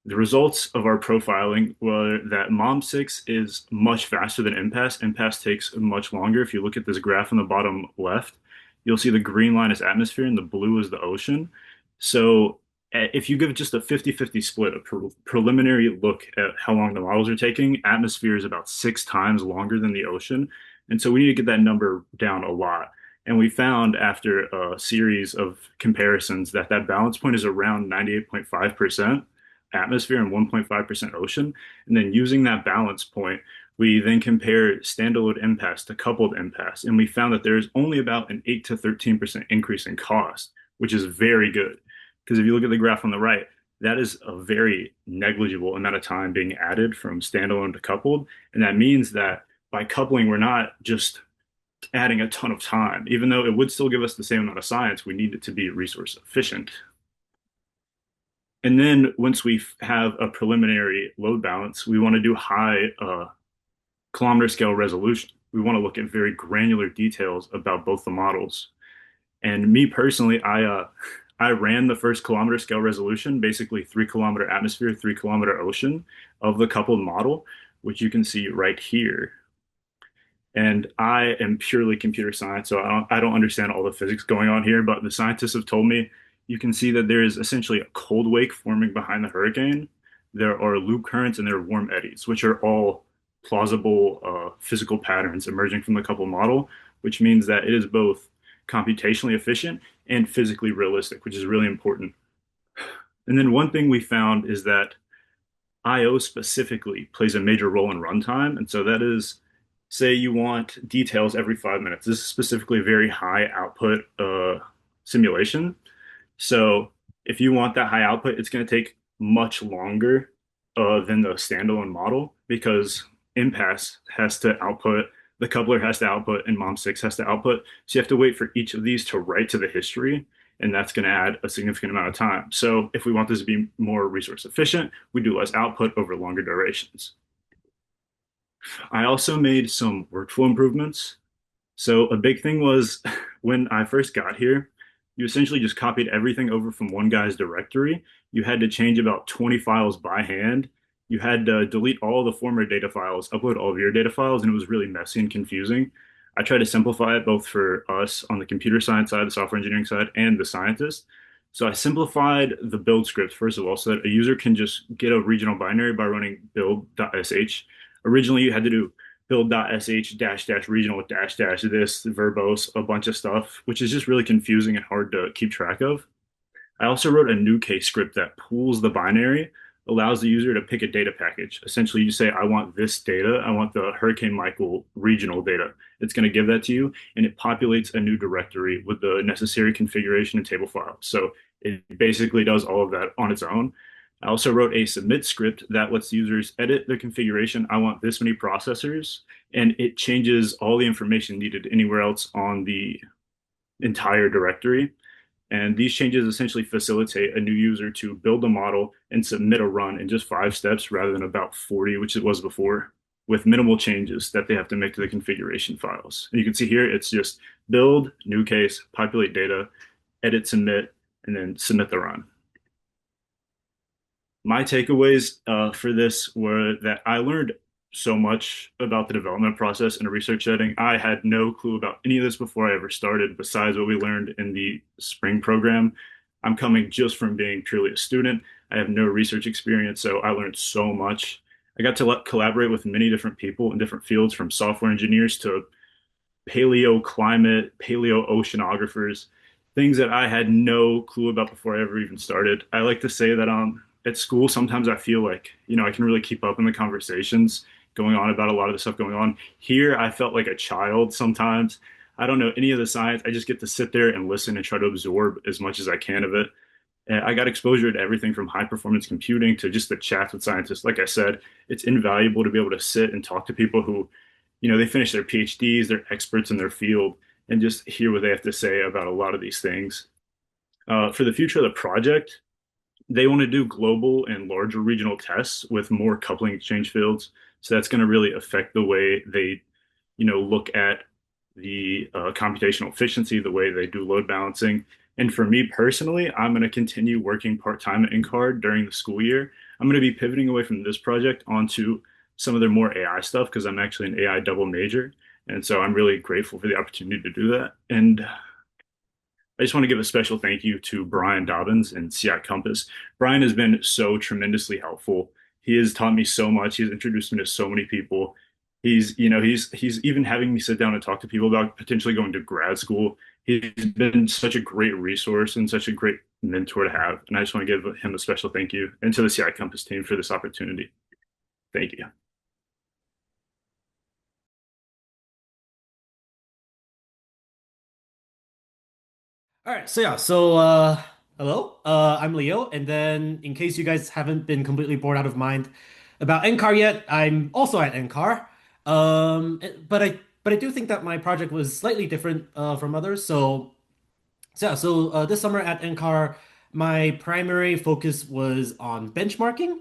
The results of our profiling were that MOM6 is much faster than MPAS. MPAS takes much longer. If you look at this graph on the bottom left, you'll see the green line is atmosphere and the blue is the ocean. So if you give just a 50-50 split, a preliminary look at how long the models are taking, atmosphere is about 6 times longer than the ocean. And so we need to get that number down a lot. And we found after a series of comparisons that that balance point is around 98.5% atmosphere and 1.5% ocean. And then using that balance point, we then compare standalone MPAS to coupled MPAS. And we found that there's only about an 8 to 13% increase in cost, which is very good. Because if you look at the graph on the right, that is a very negligible amount of time being added from standalone to coupled. And that means that by coupling, we're not just adding a ton of time. Even though it would still give us the same amount of science, we need it to be resource efficient. And then once we have a preliminary load balance, we want to do high kilometer scale resolution. We want to look at very granular details about both the models. And me personally, I ran the first kilometer scale resolution, basically 3 kilometer atmosphere, 3 kilometer ocean of the coupled model, which you can see right here. And I am purely computer science, so I don't understand all the physics going on here, but the scientists have told me you can see that there is essentially a cold wake forming behind the hurricane. There are loop currents and there are warm eddies, which are all plausible physical patterns emerging from the coupled model, which means that it is both computationally efficient and physically realistic, which is really important. And then one thing we found is that I/O specifically plays a major role in runtime. And so that is, say you want details every 5 minutes. This is specifically a very high output simulation. So if you want that high output, it's going to take much longer than the standalone model because MPAS has to output, the coupler has to output, and MOM6 has to output. So you have to wait for each of these to write to the history, and that's going to add a significant amount of time. So if we want this to be more resource efficient, we do less output over longer durations. I also made some workflow improvements. So a big thing was when I first got here, you essentially just copied everything over from one guy's directory. You had to change about 20 files by hand. You had to delete all the former data files, upload all of your data files, and it was really messy and confusing. I tried to simplify it both for us on the computer science side, the software engineering side, and the scientists. So I simplified the build script, first of all, so that a user can just get a regional binary by running build.sh. Originally, you had to do build.sh dash dash regional dash dash this, verbose, a bunch of stuff, which is just really confusing and hard to keep track of. I also wrote a new case script that pools the binary, allows the user to pick a data package. Essentially, you say, I want this data. I want the Hurricane Michael regional data. It's going to give that to you, and it populates a new directory with the necessary configuration and table files. So it basically does all of that on its own. I also wrote a submit script that lets users edit their configuration. I want this many processors, and it changes all the information needed anywhere else on the entire directory. And these changes essentially facilitate a new user to build a model and submit a run in just 5 steps rather than about 40, which it was before, with minimal changes that they have to make to the configuration files. And you can see here, it's just build, new case, populate data, edit, submit, and then submit the run. My takeaways for this were that I learned so much about the development process in a research setting. I had no clue about any of this before I ever started, besides what we learned in the spring program. I'm coming just from being purely a student. I have no research experience, so I learned so much. I got to collaborate with many different people in different fields, from software engineers to paleo climate, paleo oceanographers, things that I had no clue about before I ever even started. I like to say that at school, sometimes I feel like, I can really keep up in the conversations going on about a lot of the stuff going on. Here, I felt like a child sometimes. I don't know any of the science. I just get to sit there and listen and try to absorb as much as I can of it. And I got exposure to everything from high performance computing to just the chats with scientists. Like I said, it's invaluable to be able to sit and talk to people who they finish their PhDs, they're experts in their field, and just hear what they have to say about a lot of these things. For the future of the project, they want to do global and larger regional tests with more coupling exchange fields. So that's going to really affect the way they, look at the computational efficiency, the way they do load balancing. And for me personally, I'm going to continue working part-time at NCAR during the school year. I'm going to be pivoting away from this project onto some of their more AI stuff because I'm actually an AI double major. And so I'm really grateful for the opportunity to do that. And I just want to give a special thank you to Brian Dobbins and CI Compass. Brian has been so tremendously helpful. He has taught me so much. He's introduced me to so many people. He's even having me sit down and talk to people about potentially going to grad school. He's been such a great resource and such a great mentor to have. And I just want to give him a special thank you and to the CI Compass team for this opportunity. Thank you. All right, hello, I'm Leo, and then in case you guys haven't been completely bored out of mind about NCAR yet, I'm also at NCAR. But I do think that my project was slightly different from others. This summer at NCAR, my primary focus was on benchmarking,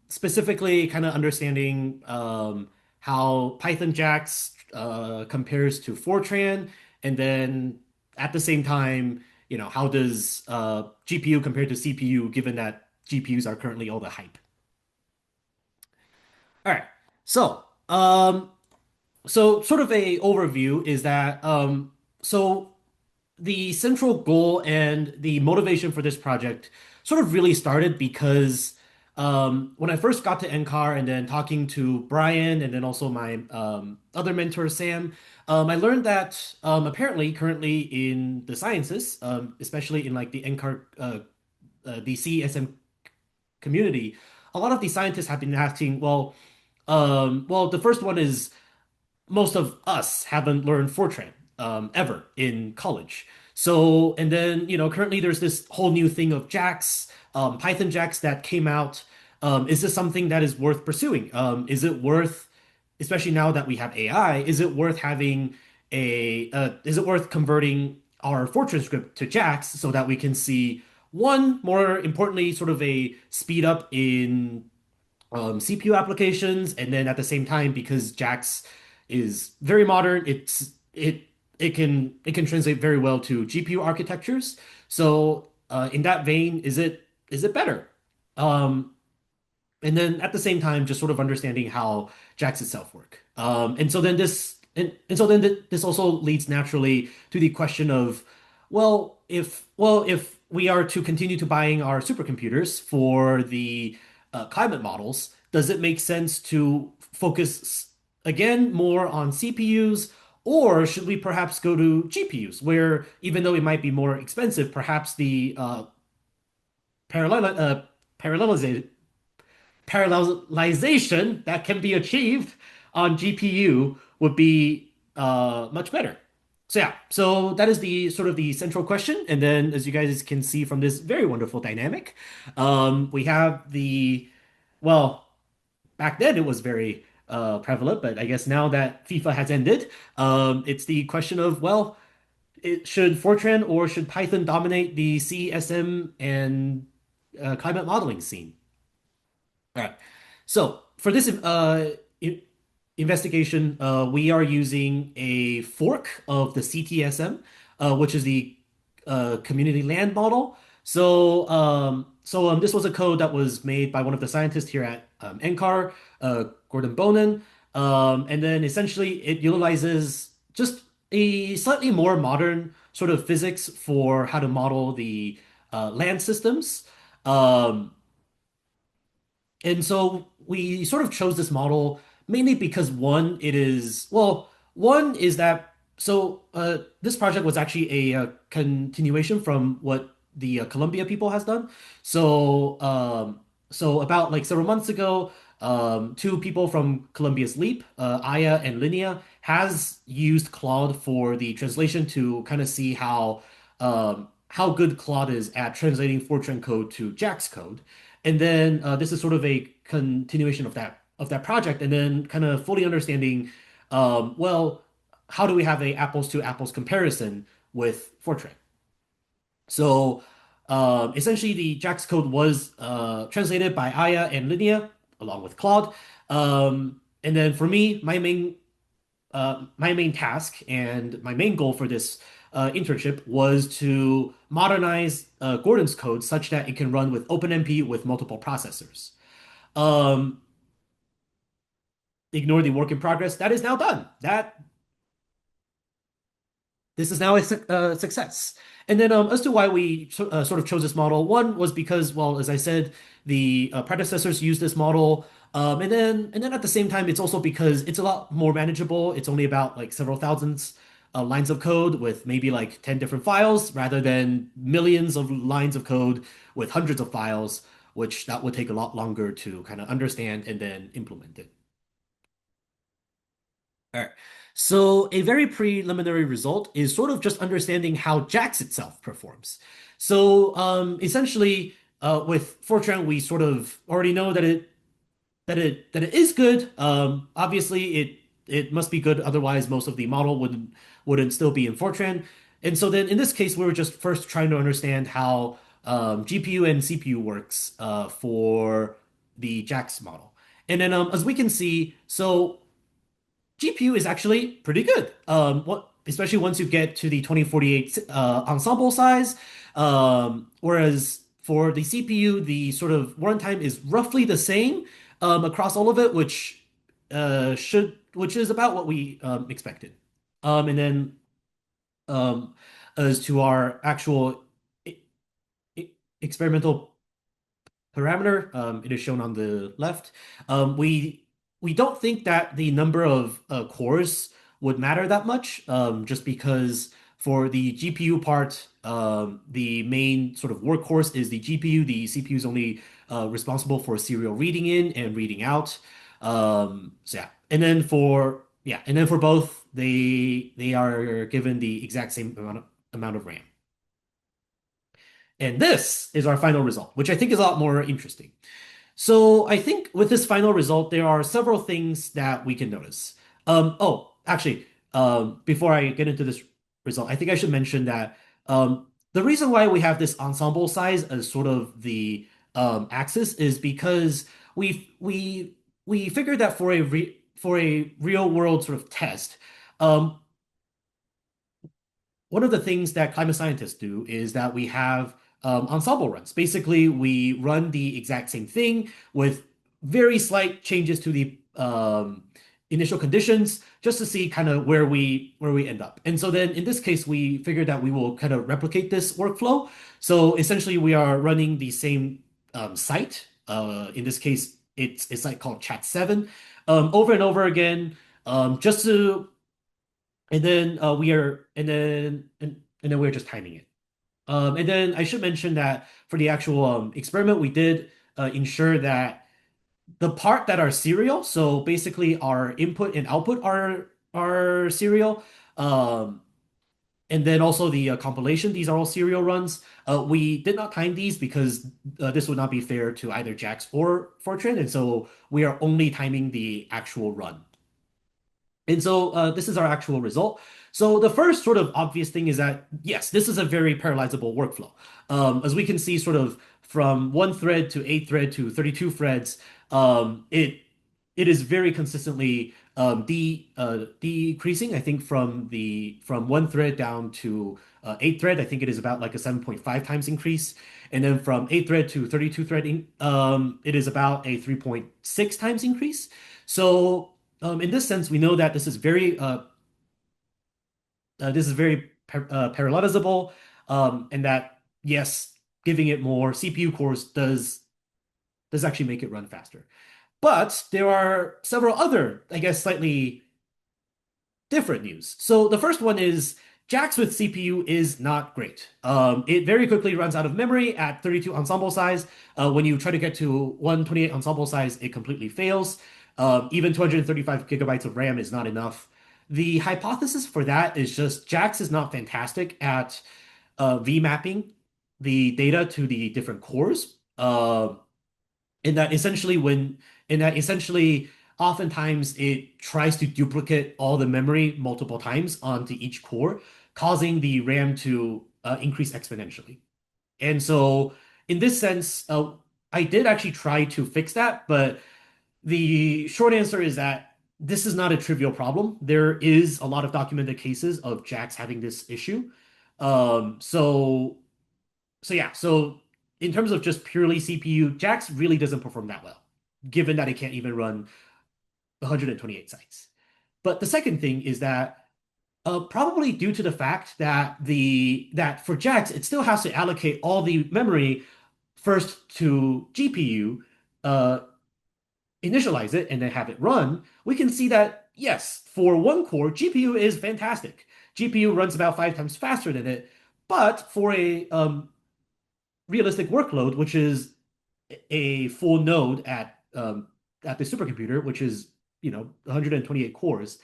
specifically kind of understanding how Python JAX compares to Fortran, and then at the same time, how does GPU compare to CPU, given that GPUs are currently all the hype. All right, so sort of a overview is that the central goal and the motivation for this project sort of really started because when I first got to NCAR and then talking to Brian and then also my other mentor, Sam, I learned that apparently currently in the sciences, especially in like the NCAR, the CSM community, a lot of the scientists have been asking, the first one is most of us haven't learned Fortran ever in college. So, and then, currently there's this whole new thing of JAX, Python JAX that came out. Is this something that is worth pursuing? Is it worth, especially now that we have AI, is it worth having is it worth converting our Fortran script to JAX so that we can see one, more importantly, sort of a speed up in CPU applications, and then at the same time, because JAX is very modern, it can translate very well to GPU architectures. So in that vein, is it better? Um, and then at the same time, just sort of understanding how JAX itself work. This also leads naturally to the question of, if we are to continue to buying our supercomputers for the climate models, does it make sense to focus again more on CPUs, or should we perhaps go to GPUs, where even though it might be more expensive, perhaps the parallel parallelization parallelization that can be achieved on GPU would be much better. So that is the sort of the central question. And then, as you guys can see from this very wonderful dynamic, we have well, back then it was very prevalent, but I guess now that FIFA has ended, it's the question of, should Fortran or should Python dominate the CSM and climate modeling scene? All right. So for this investigation, we are using a fork of the CTSM, which is the community land model. This was a code that was made by one of the scientists here at NCAR, Gordon Bonin, and then essentially it utilizes just a slightly more modern sort of physics for how to model the land systems. Um, and so we sort of chose this model mainly because one is that this project was actually a continuation from what the Columbia people has done. About like several months ago, two people from Columbia's Leap, Aya and Linnea, has used Claude for the translation to kind of see how good Claude is at translating Fortran code to JAX code. And then this is sort of a continuation of that that project, and then kind of fully understanding, well, how do we have a apples to apples comparison with Fortran? So essentially, the JAX code was translated by Aya and Linnea along with Claude. And then for me, my main task and my main goal for this internship was to modernize Gordon's code such that it can run with OpenMP with multiple processors. Um, Ignore the work in progress. That is now done. This is now a success. And then as to why we sort of chose this model, one was because, well, as I said, the predecessors used this model. And then at the same time, it's also because it's a lot more manageable. It's only about like several thousands lines of code with maybe like 10 different files rather than millions of lines of code with hundreds of files, which that would take a lot longer to kind of understand and then implement it. All right. So a very preliminary result is sort of just understanding how JAX itself performs. So essentially, with Fortran, we sort of already know that it is good. Obviously, it must be good, otherwise most of the model wouldn't still be in Fortran. And so then in this case, we were just first trying to understand how GPU and CPU works for the JAX model. And then as we can see, so GPU is actually pretty good. Especially once you get to the 2048 ensemble size. Whereas for the CPU, the sort of runtime is roughly the same across all of it, which is about what we expected. And then as to our actual experimental parameter, it is shown on the left. We don't think that the number of cores would matter that much, just because for the GPU part, the main sort of workhorse is the GPU. The CPU is only responsible for serial reading in and reading out. So yeah, and then for both, they are given the exact same amount of RAM. And this is our final result, which I think is a lot more interesting. So I think with this final result, there are several things that we can notice. Actually, before I get into this result, I think I should mention that the reason why we have this ensemble size as sort of the axis is because we figured that for a real world sort of test, one of the things that climate scientists do is that we have ensemble runs. Basically, we run the exact same thing with very slight changes to the initial conditions just to see kind of where we end up. And so then in this case, we figured that we will kind of replicate this workflow. So essentially, we are running the same site. In this case, it's a site called Chat7 over and over again, just to and then we're just timing it. And then I should mention that for the actual experiment, we did ensure that the part that are serial, so basically our input and output are serial, and then also the compilation, these are all serial runs. We did not time these because this would not be fair to either JAX or Fortran, and so we are only timing the actual run. And so this is our actual result. So the first sort of obvious thing is that, yes, this is a very parallelizable workflow. As we can see sort of from 1 thread to 8 thread to 32 threads, it is very consistently decreasing. I think from 1 thread down to 8 thread, I think it is about like a 7.5 times increase. And then from 8 thread to 32 thread, it is about a 3.6 times increase. So in this sense, we know that this is very parallelizable, and that yes, giving it more CPU cores does actually make it run faster. But there are several other, I guess, slightly different news. So the first one is JAX with CPU is not great. It very quickly runs out of memory at 32 ensemble size. When you try to get to 128 ensemble size, it completely fails. Even 235 gigabytes of RAM is not enough. The hypothesis for that is just JAX is not fantastic at V-mapping the data to the different cores. in that essentially when in that essentially oftentimes it tries to duplicate all the memory multiple times onto each core, causing the RAM to increase exponentially. And so in this sense, I did actually try to fix that, but the short answer is that this is not a trivial problem. There is a lot of documented cases of JAX having this issue. So yeah, so in terms of just purely CPU, JAX really doesn't perform that well, given that it can't even run 128 sites. But the second thing is that probably due to the fact that that for JAX it still has to allocate all the memory first to GPU, uh, initialize it, and then have it run, we can see that yes, for one core, GPU is fantastic. GPU runs about 5 times faster than it, but for a realistic workload, which is a full node at the supercomputer, which is 128 cores,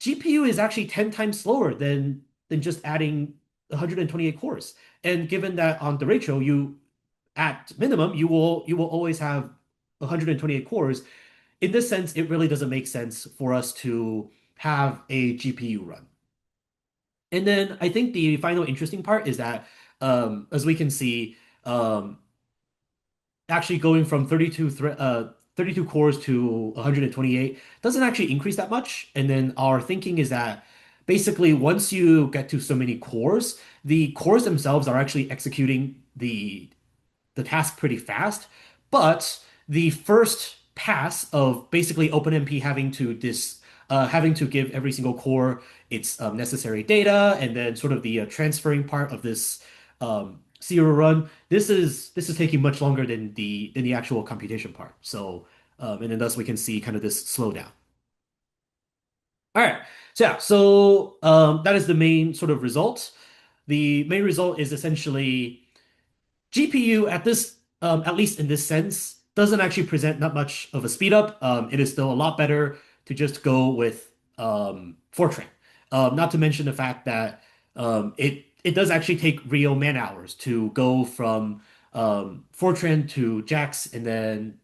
GPU is actually 10 times slower than just adding 128 cores. And given that on the ratio, you at minimum you will always have 128 cores. In this sense, it really doesn't make sense for us to have a GPU run. And then I think the final interesting part is that, as we can see, actually going from 32 cores to 128 doesn't actually increase that much. And then our thinking is that basically once you get to so many cores, the cores themselves are actually executing the task pretty fast, but the first pass of basically OpenMP having to give every single core its necessary data, and then sort of the transferring part of this serial run. This is taking much longer than the actual computation part. So and then thus we can see kind of this slowdown. All right. So yeah, so that is the main sort of result. The main result is essentially GPU at least in this sense, doesn't actually present not much of a speed up. It is still a lot better to just go with Fortran. Not to mention the fact that it does actually take real man hours to go from Fortran to JAX, and then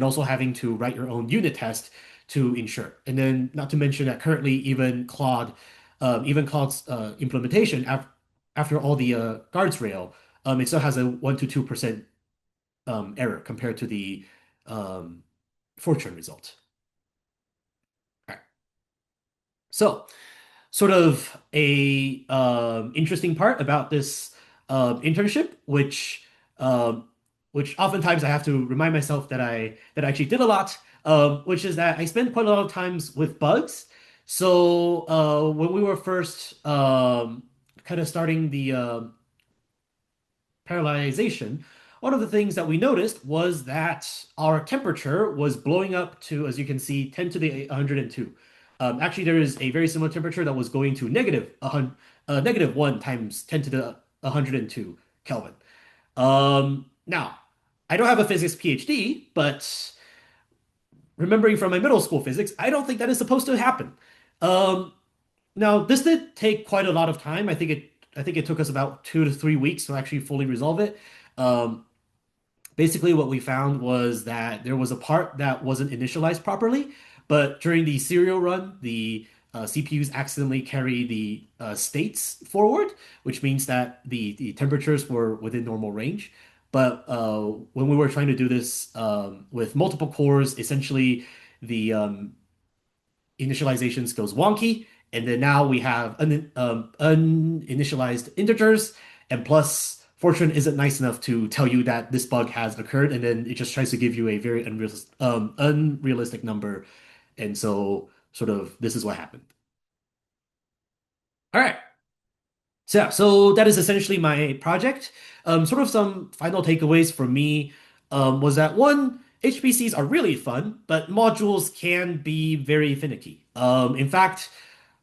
also having to write your own unit test to ensure. And then not to mention that currently even Claude's implementation after all the guards rail, it still has a 1 to 2% error compared to the Fortran result. All right. So, sort of a interesting part about this internship, which oftentimes I have to remind myself that I actually did a lot, which is that I spent quite a lot of times with bugs. So when we were first kind of starting the parallelization, one of the things that we noticed was that our temperature was blowing up to, as you can see, 10 to the 102. Actually, there is a very similar temperature that was going to negative 1 times 10 to the 102 Kelvin. Now, I don't have a physics PhD, but remembering from my middle school physics, I don't think that is supposed to happen. Um, Now, this did take quite a lot of time. I think it took us about 2 to 3 weeks to actually fully resolve it. Um, Basically, what we found was that there was a part that wasn't initialized properly, but during the serial run, the CPUs accidentally carry the states forward, which means that the temperatures were within normal range. But when we were trying to do this with multiple cores, essentially the initializations goes wonky, and then now we have uninitialized integers, and plus Fortran isn't nice enough to tell you that this bug has occurred, and then it just tries to give you a very unrealistic number, and so sort of this is what happened. All right. So yeah, so that is essentially my project. Sort of some final takeaways for me was that one, HPCs are really fun, but modules can be very finicky. In fact,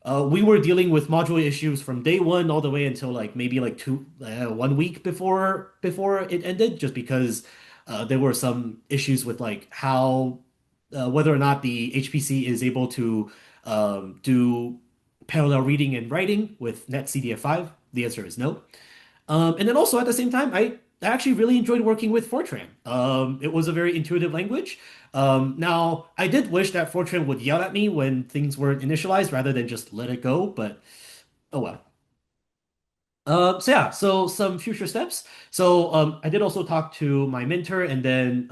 we were dealing with module issues from day one all the way until like maybe like 1 week before it ended, just because there were some issues with like how whether or not the HPC is able to do parallel reading and writing with NetCDF5. The answer is no. And then also at the same time, I actually really enjoyed working with Fortran. It was a very intuitive language. Now, I did wish that Fortran would yell at me when things weren't initialized rather than just let it go, but oh well. So yeah, so some future steps. So I did also talk to my mentor, and then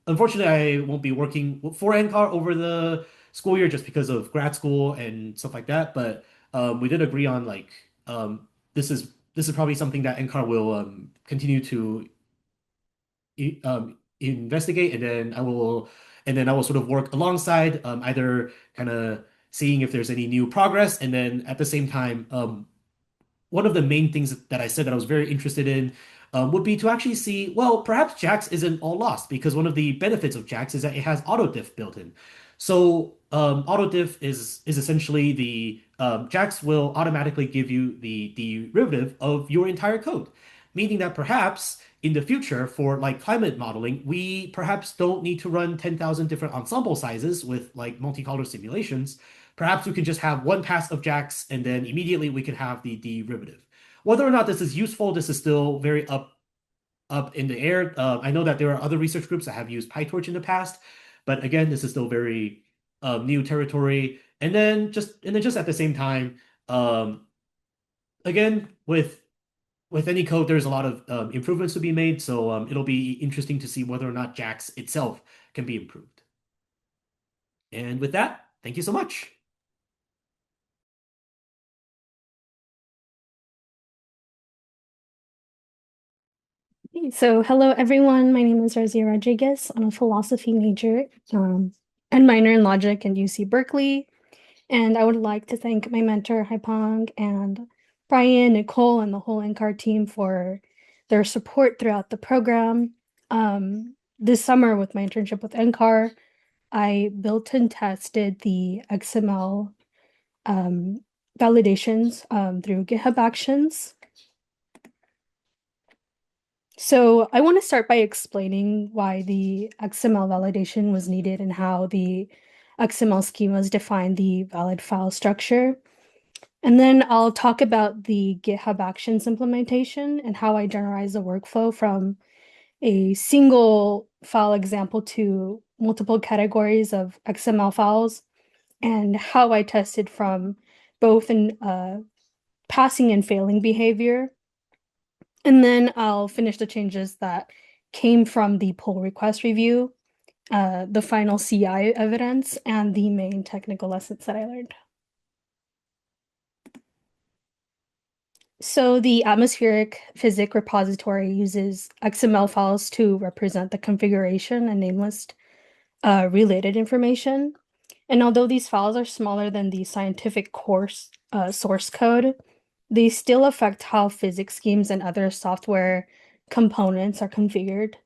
unfortunately, I won't be working for NCAR over the school year just because of grad school and stuff like that. But we did agree on like this is probably something that NCAR will continue to investigate, and then I will sort of work alongside, either kind of seeing if there's any new progress, and then at the same time, one of the main things that I said that I was very interested in would be to actually see, well, perhaps JAX isn't all lost because one of the benefits of JAX is that it has auto diff built in. So auto diff is essentially the JAX will automatically give you the derivative of your entire code, meaning that perhaps in the future for like climate modeling, we perhaps don't need to run 10,000 different ensemble sizes with like multicolor simulations. Perhaps we can just have one pass of JAX and then immediately we can have the derivative. Whether or not this is useful, this is still very up in the air. I know that there are other research groups that have used PyTorch in the past, but again, this is still very new territory. And then just at the same time, again with any code, there's a lot of improvements to be made. So it'll be interesting to see whether or not JAX itself can be improved. And with that, thank you so much. So, hello everyone. My name is Rosio Rodriguez. I'm a philosophy major and minor in logic at UC Berkeley. And I would like to thank my mentor, Haipong, and Brian, Nicole, and the whole NCAR team for their support throughout the program. This summer, with my internship with NCAR, I built and tested the XML validations through GitHub Actions. So I want to start by explaining why the XML validation was needed and how the XML schemas define the valid file structure. And then I'll talk about the GitHub Actions implementation and how I generalize the workflow from a single file example to multiple categories of XML files, and how I tested from both in passing and failing behavior. And then I'll finish the changes that came from the pull request review, the final CI evidence, and the main technical lessons that I learned. So the atmospheric physics repository uses XML files to represent the configuration and name list related information. And although these files are smaller than the scientific course source code, they still affect how physics schemes and other software components are configured.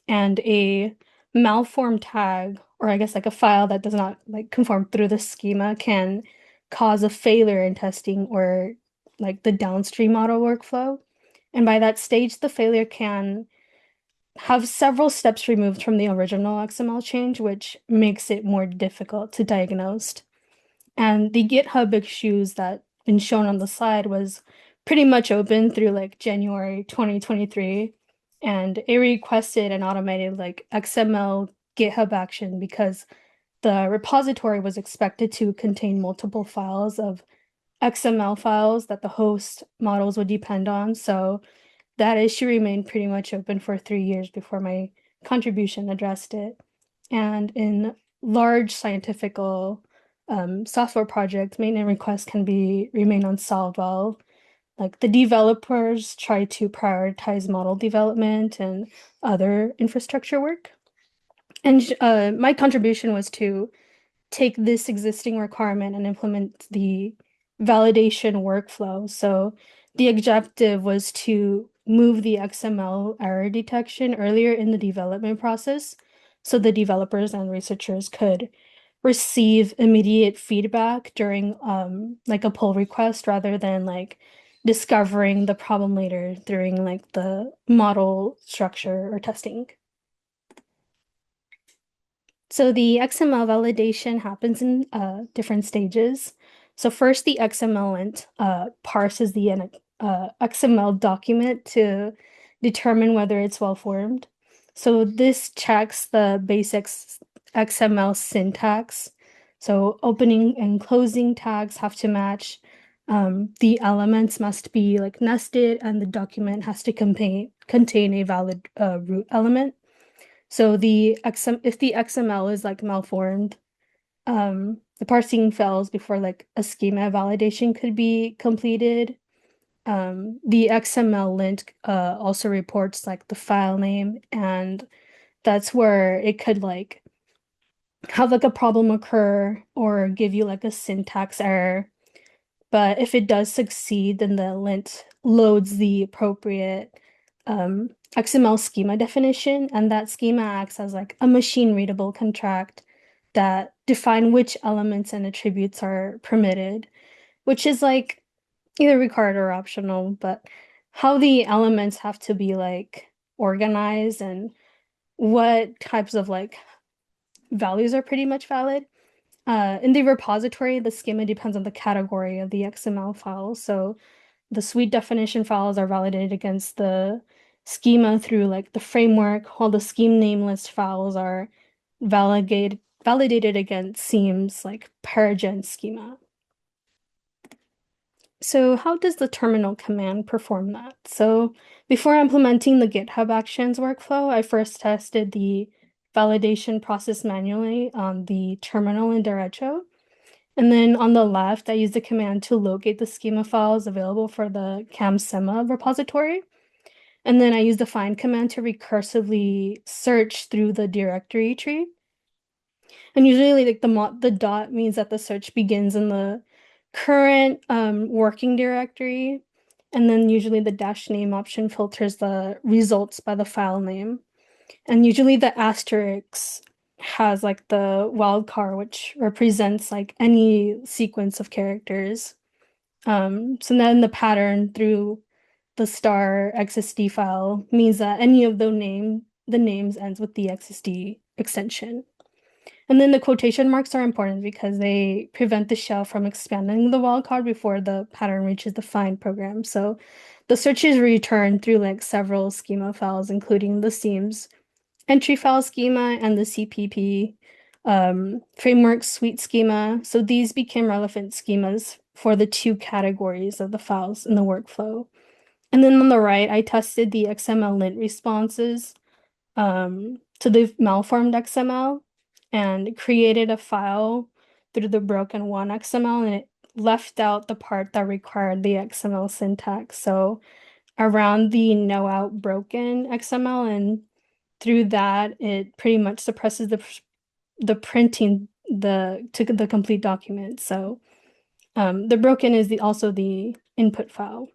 And a malformed tag, or I guess like a file that does not like conform through the schema, can cause a failure in testing or like the downstream model workflow. And by that stage, the failure can have several steps removed from the original XML change, which makes it more difficult to diagnose. And the GitHub issues that been shown on the slide was pretty much open through like January 2023. And it requested an automated like XML GitHub action because the repository was expected to contain multiple files of XML files that the host models would depend on. So that issue remained pretty much open for 3 years before my contribution addressed it. And in large scientific software projects, maintenance requests can remain unsolved while like the developers try to prioritize model development and other infrastructure work. And my contribution was to take this existing requirement and implement the validation workflow. So the objective was to move the XML error detection earlier in the development process so the developers and researchers could receive immediate feedback during like a pull request rather than like discovering the problem later during like the model structure or testing. So the XML validation happens in different stages. So first, the XML parses the XML document to determine whether it's well-formed. So this checks the basic XML syntax. So opening and closing tags have to match. The elements must be like nested, and the document has to contain a valid root element. So if the XML is like malformed, the parsing fails before like a schema validation could be completed. The XML lint also reports like the file name, and that's where it could like have like a problem occur or give you like a syntax error. But if it does succeed, then the lint loads the appropriate XML schema definition, and that schema acts as like a machine readable contract that define which elements and attributes are permitted, which is like either required or optional, but how the elements have to be like organized and what types of like values are pretty much valid. In the repository, the schema depends on the category of the XML file. So the suite definition files are validated against the schema through like the framework, while the scheme name list files are validated against seams like paragen schema. So how does the terminal command perform that? So before implementing the GitHub Actions workflow, I first tested the validation process manually on the terminal in Derecho. And then on the left, I used the command to locate the schema files available for the CamSema repository. And then I used the find command to recursively search through the directory tree. And usually like the dot means that the search begins in the current working directory. And then usually the dash name option filters the results by the file name. And usually the asterisk has like the wildcard, which represents like any sequence of characters. So then the pattern through the star XSD file means that any of the names ends with the XSD extension. And then the quotation marks are important because they prevent the shell from expanding the wildcard before the pattern reaches the find program. So the search is returned through like several schema files, including the seams entry file schema and the CPP framework suite schema. So these became relevant schemas for the two categories of the files in the workflow. And then on the right, I tested the XML lint responses to the malformed XML and created a file through the broken one XML, and it left out the part that required the XML syntax. So around the no out broken XML, and through that, it pretty much suppresses the printing to the complete document. So the broken is also the input file.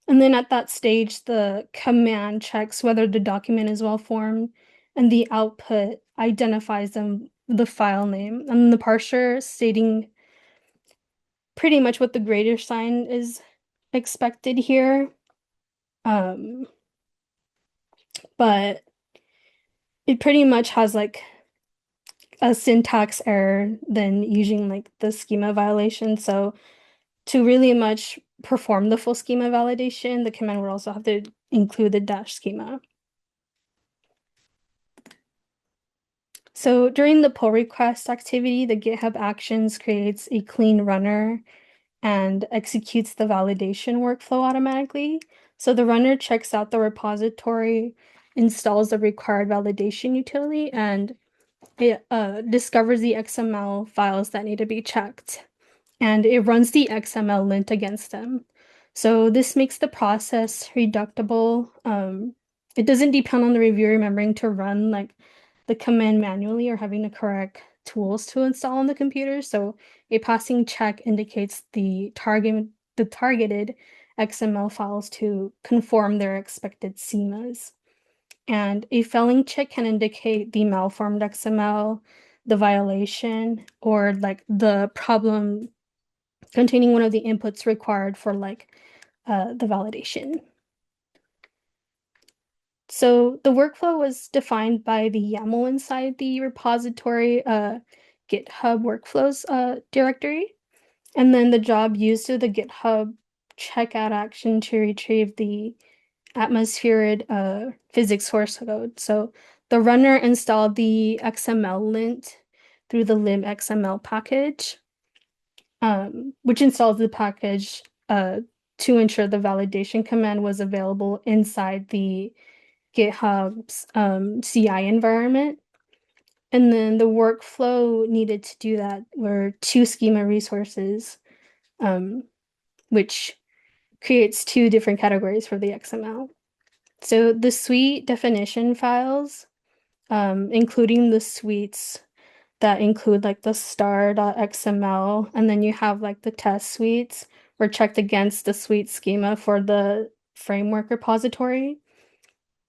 And then at that stage, the command checks whether the document is well formed, and the output identifies the file name, and the parser stating pretty much what the greater sign is expected here. But it pretty much has like a syntax error than using like the schema violation. So to really much perform the full schema validation, the command would also have to include the dash schema. So during the pull request activity, the GitHub Actions creates a clean runner and executes the validation workflow automatically. So the runner checks out the repository, installs the required validation utility, and it discovers the XML files that need to be checked. And it runs the XML lint against them. So this makes the process reductible. It doesn't depend on the reviewer remembering to run like the command manually or having the correct tools to install on the computer. So a passing check indicates the targeted XML files to conform their expected schemas. And a failing check can indicate the malformed XML, the violation, or like the problem containing one of the inputs required for like the validation. So the workflow was defined by the YAML inside the repository GitHub workflows directory. And then the job used the GitHub checkout action to retrieve the atmospheric physics source code. So the runner installed the XML lint through the libxml package, which installs the package to ensure the validation command was available inside the GitHub's CI environment. And then the workflow needed to do that were two schema resources, which creates two different categories for the XML. So the suite definition files, including the suites that include like the star.xml, and then you have like the test suites were checked against the suite schema for the framework repository.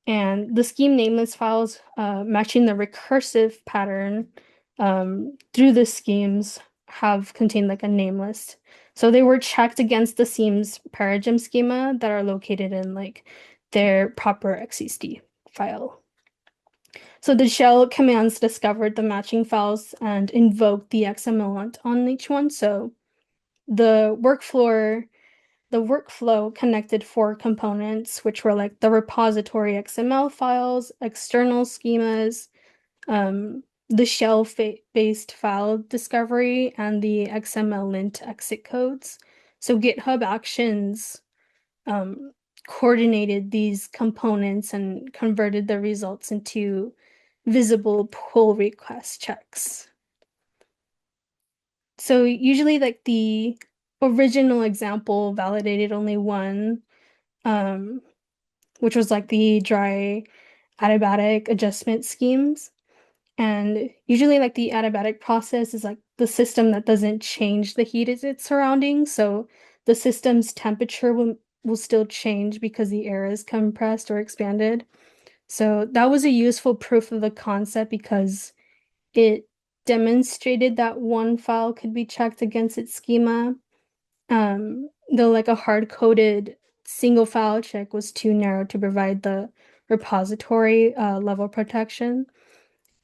And the scheme nameless files matching the recursive pattern through the schemes have contained like a nameless. So they were checked against the schemes paradigm schema that are located in like their proper XCSD file. So the shell commands discovered the matching files and invoked the XML on each one. So the workflow connected four components, which were like the repository XML files, external schemas, the shell-based file discovery, and the XML lint exit codes. So GitHub Actions coordinated these components and converted the results into visible pull request checks. So usually like the original example validated only one, which was like the dry adiabatic adjustment schemes. And usually like the adiabatic process is like the system that doesn't change the heat as its surroundings. So the system's temperature will still change because the air is compressed or expanded. So that was a useful proof of the concept because it demonstrated that one file could be checked against its schema. Though like a hard-coded single file check was too narrow to provide the repository level protection.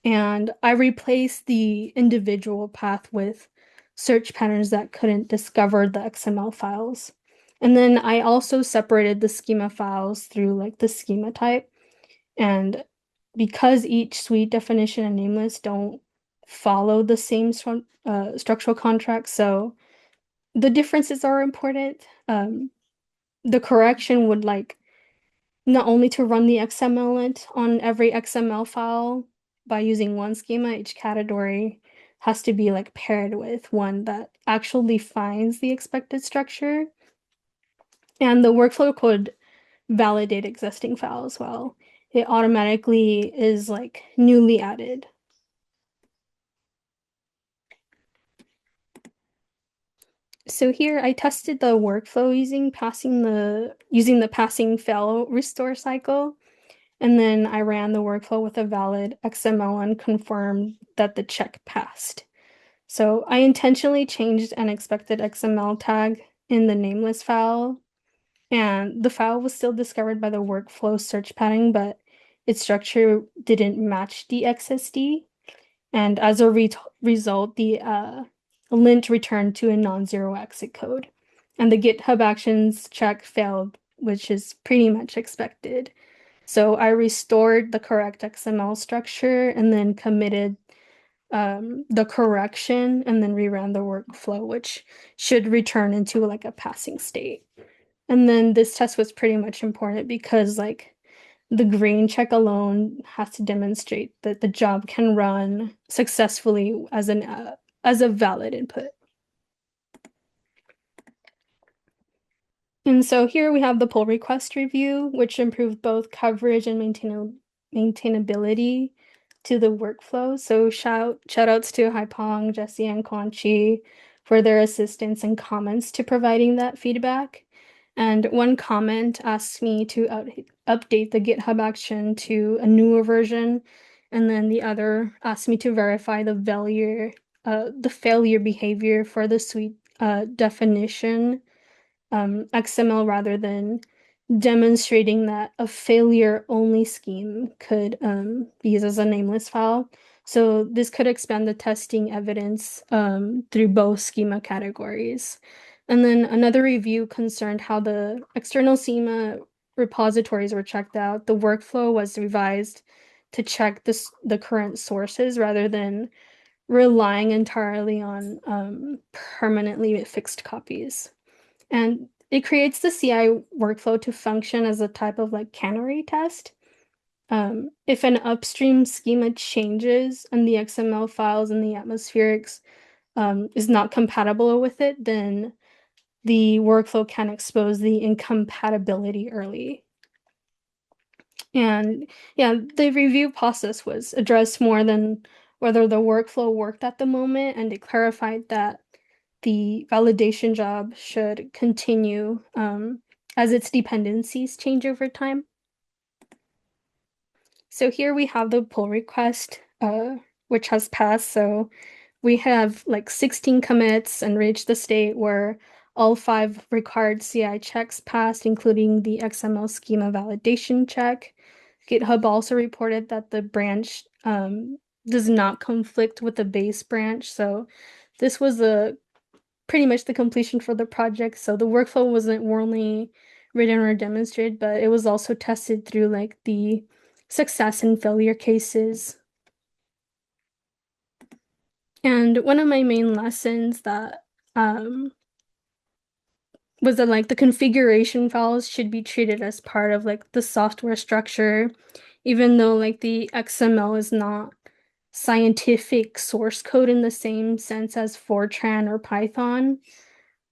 And I replaced the individual path with search patterns that couldn't discover the XML files. And then I also separated the schema files through like the schema type. And because each suite definition and nameless don't follow the same structural contract, so the differences are important. The correction would like not only to run the XML lint on every XML file by using one schema, each category has to be like paired with one that actually finds the expected structure. And the workflow could validate existing files as well. It automatically is like newly added. So here I tested the workflow using the passing fail restore cycle. And then I ran the workflow with a valid XML and confirmed that the check passed. So I intentionally changed an expected XML tag in the nameless file, and the file was still discovered by the workflow search pattern, but its structure didn't match the XSD. And as a result, the lint returned to a non-zero exit code. And the GitHub Actions check failed, which is pretty much expected. So I restored the correct XML structure and then committed the correction and then reran the workflow, which should return into like a passing state. And then this test was pretty much important because like the green check alone has to demonstrate that the job can run successfully as a valid input. And so here we have the pull request review, which improved both coverage and maintainability to the workflow. So shout outs to Haipong, Jesse, and Quanchi for their assistance and comments to providing that feedback. And one comment asked me to update the GitHub action to a newer version, and then the other asked me to verify the failure behavior for the suite definition XML rather than demonstrating that a failure-only scheme could be used as a nameless file. So this could expand the testing evidence through both schema categories. And then another review concerned how the external schema repositories were checked out, the workflow was revised to check the current sources rather than relying entirely on permanently fixed copies. And it creates the CI workflow to function as a type of like canary test. If an upstream schema changes and the XML files in the atmospherics is not compatible with it, then the workflow can expose the incompatibility early. And yeah, the review process was addressed more than whether the workflow worked at the moment, and it clarified that the validation job should continue as its dependencies change over time. So here we have the pull request, which has passed. So we have like 16 commits and reached the state where all 5 required CI checks passed, including the XML schema validation check. GitHub also reported that the branch does not conflict with the base branch. So this was pretty much the completion for the project. So the workflow wasn't only written or demonstrated, but it was also tested through like the success and failure cases. And one of my main lessons that was that like the configuration files should be treated as part of like the software structure, even though like the XML is not scientific source code in the same sense as Fortran or Python.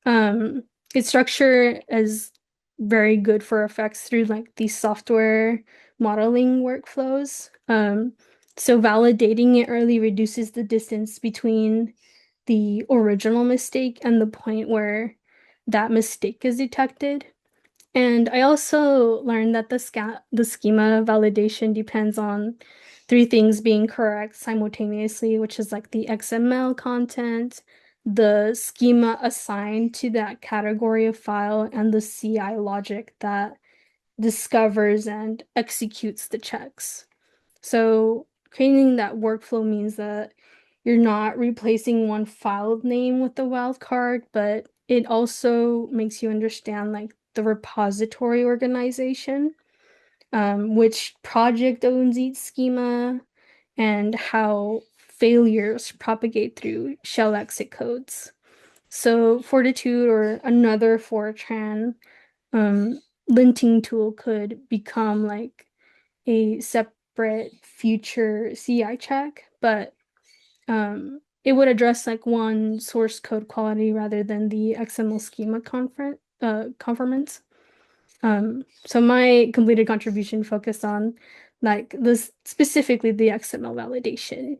Its structure is very good for effects through like the software modeling workflows. So validating it early reduces the distance between the original mistake and the point where that mistake is detected. And I also learned that the schema validation depends on 3 things being correct simultaneously, which is like the XML content, the schema assigned to that category of file, and the CI logic that discovers and executes the checks. So creating that workflow means that you're not replacing one file name with the wildcard, but it also makes you understand like the repository organization, which project owns each schema, and how failures propagate through shell exit codes. So Fortitude or another Fortran linting tool could become like a separate future CI check, but it would address like one source code quality rather than the XML schema conformance. So my completed contribution focused on like this specifically the XML validation.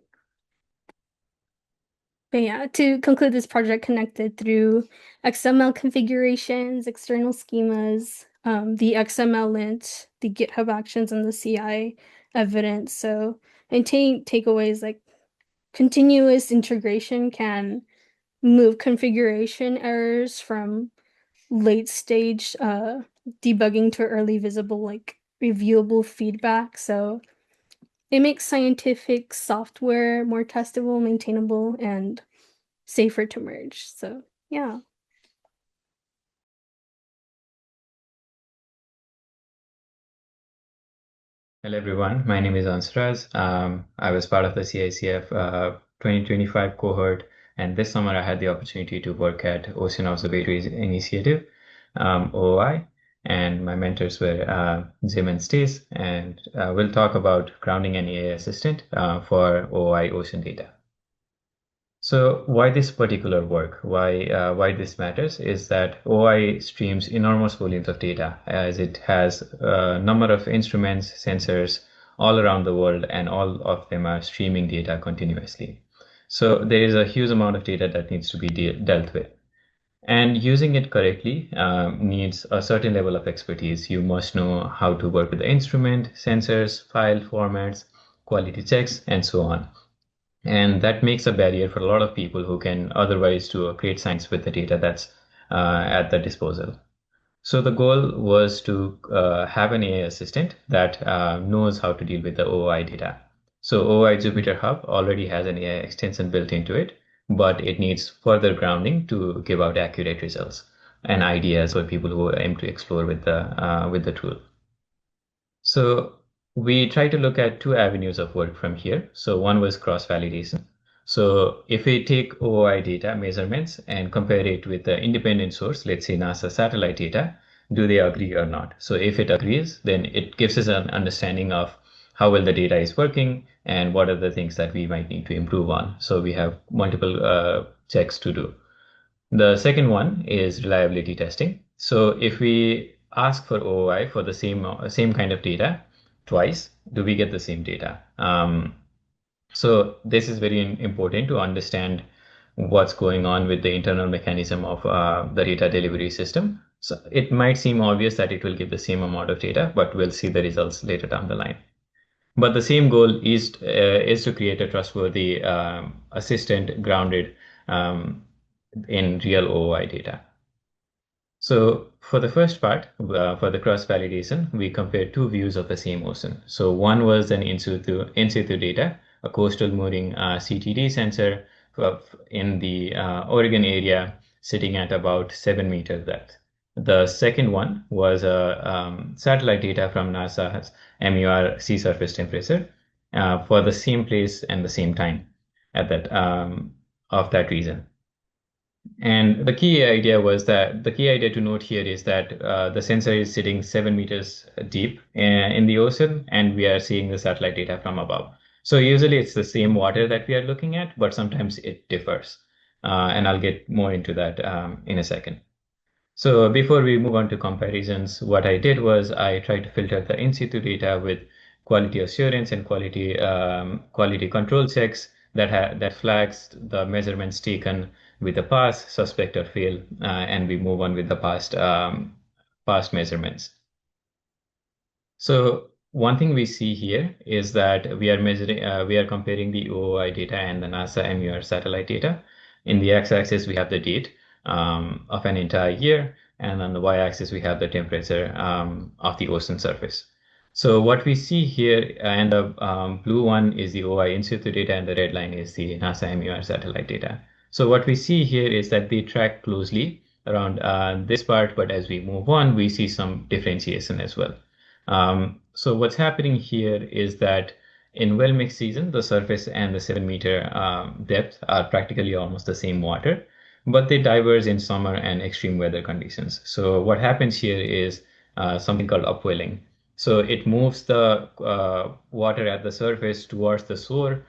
But yeah, to conclude this project connected through XML configurations, external schemas, the XML lint, the GitHub actions, and the CI evidence. So and takeaways like continuous integration can move configuration errors from late stage debugging to early visible like reviewable feedback. So it makes scientific software more testable, maintainable, and safer to merge. So yeah. Hello everyone, my name is Anshuraj. I was part of the CICF 2025 cohort, and this summer I had the opportunity to work at Ocean Observatories Initiative, OOI, and my mentors were Jim and Stace, and we'll talk about grounding an AI assistant for OOI ocean data. So why this particular work, why this matters is that OI streams enormous volumes of data as it has a number of instruments, sensors all around the world, and all of them are streaming data continuously. So there is a huge amount of data that needs to be dealt with. And using it correctly needs a certain level of expertise. You must know how to work with the instrument, sensors, file formats, quality checks, and so on. And that makes a barrier for a lot of people who can otherwise do great science with the data that's at their disposal. So the goal was to have an AI assistant that knows how to deal with the OOI data. So OOI Jupyter Hub already has an AI extension built into it, but it needs further grounding to give out accurate results and ideas for people who aim to explore with the tool. So we try to look at two avenues of work from here. So one was cross-validation. So if we take OOI data measurements and compare it with the independent source, let's say NASA satellite data, do they agree or not? So if it agrees, then it gives us an understanding of how well the data is working and what are the things that we might need to improve on. So we have multiple checks to do. The second one is reliability testing. So if we ask for OOI for the same kind of data twice, do we get the same data? So this is very important to understand what's going on with the internal mechanism of the data delivery system. So it might seem obvious that it will give the same amount of data, but we'll see the results later down the line. But the same goal is to create a trustworthy assistant grounded in real OOI data. So for the first part, for the cross-validation, we compared two views of the same ocean. So one was an in-situ data, a coastal mooring CTD sensor in the Oregon area sitting at about 7 meters depth. The second one was satellite data from NASA's MUR sea surface temperature for the same place and the same time at that of that region. And the key idea to note here is that the sensor is sitting 7 meters deep in the ocean, and we are seeing the satellite data from above. So usually it's the same water that we are looking at, but sometimes it differs. And I'll get more into that in a second. So before we move on to comparisons, what I did was I tried to filter the in-situ data with quality assurance and quality control checks that flags the measurements taken with a pass, suspect, or fail, and we move on with the past measurements. So one thing we see here is that we are comparing the OOI data and the NASA MUR satellite data. In the x-axis, we have the date of an entire year, and on the y-axis, we have the temperature of the ocean surface. So what we see here, and the blue one is the OOI in-situ data, and the red line is the NASA MUR satellite data. So what we see here is that they track closely around this part, but as we move on, we see some differentiation as well. So what's happening here is that in well-mixed season, the surface and the 7-meter depth are practically almost the same water, but they diverge in summer and extreme weather conditions. So what happens here is something called upwelling. So it moves the water at the surface towards the shore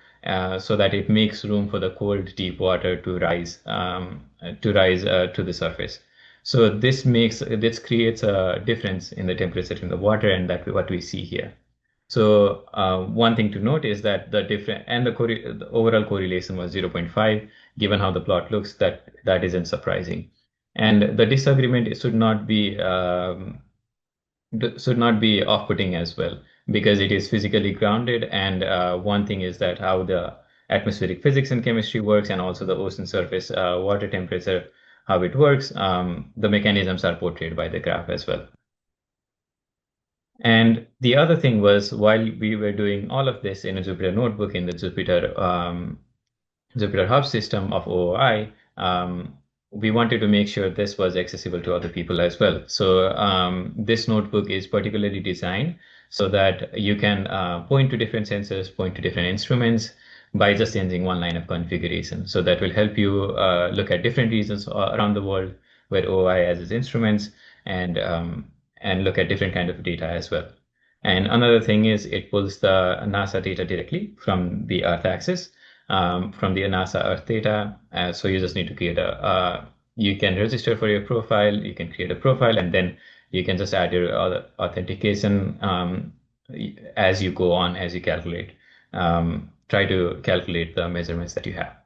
so that it makes room for the cold, deep water to rise to the surface. So this creates a difference in the temperature in the water, and that's what we see here. So one thing to note is that the overall correlation was 0.5. Given how the plot looks, that isn't surprising. And the disagreement should not be off-putting as well, because it is physically grounded. And one thing is that how the atmospheric physics and chemistry works, and also the ocean surface water temperature, how it works. The mechanisms are portrayed by the graph as well. And the other thing was, while we were doing all of this in a Jupyter notebook in the Jupyter Hub system of OOI, we wanted to make sure this was accessible to other people as well. So this notebook is particularly designed so that you can point to different sensors, point to different instruments by just changing one line of configuration. So that will help you look at different regions around the world where OOI has its instruments, and look at different kind of data as well. And another thing is it pulls the NASA data directly from the Earth axis, from the NASA Earth data. So you just need to you can register for your profile, you can create a profile, and then you can just add your authentication as you go on, as you calculate. Try to calculate the measurements that you have.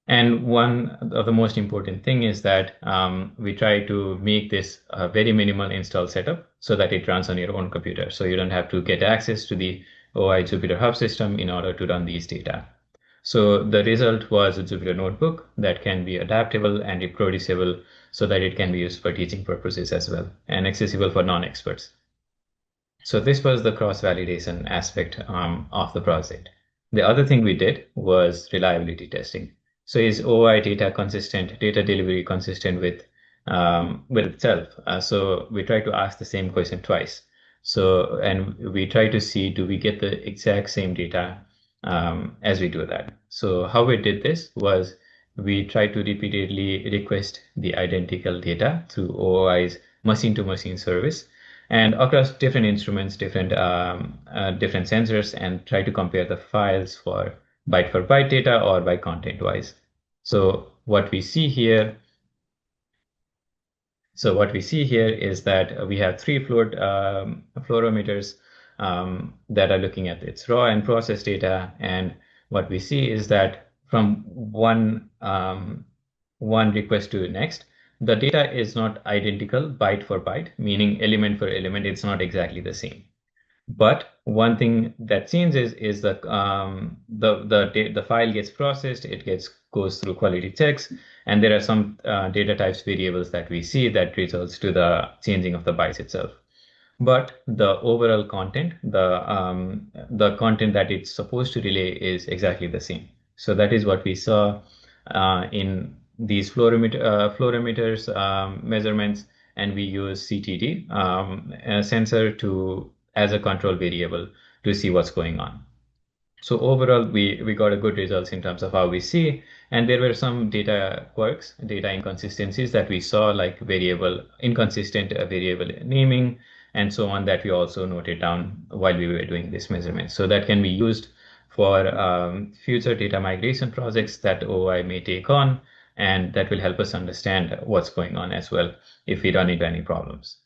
And one of the most important thing is that we try to make this a very minimal install setup so that it runs on your own computer. So you don't have to get access to the OI Jupyter Hub system in order to run these data. So the result was a Jupyter notebook that can be adaptable and reproducible so that it can be used for teaching purposes as well, and accessible for non-experts. So this was the cross-validation aspect of the project. The other thing we did was reliability testing. So is OOI data delivery consistent with itself? So we tried to ask the same question twice. So, and we try to see, do we get the exact same data as we do that? So how we did this was we tried to repeatedly request the identical data through OOI's machine-to-machine service and across different instruments, different sensors, and try to compare the files for byte data or by content wise. So what we see here is that we have three fluorometers that are looking at its raw and processed data, and what we see is that from one request to the next, the data is not identical byte for byte, meaning element for element, it's not exactly the same. But one thing that changes is the file gets processed, goes through quality checks, and there are some data types variables that we see that results to the changing of the bytes itself. But the overall content, the content that it's supposed to relay is exactly the same. So that is what we saw in these fluorometers measurements, and we use CTD sensor as a control variable to see what's going on. So overall, we got a good results in terms of how we see, and there were some data quirks, data inconsistencies that we saw, like inconsistent variable naming, and so on, that we also noted down while we were doing this measurement. So that can be used for future data migration projects that OI may take on, and that will help us understand what's going on as well if we run into any problems.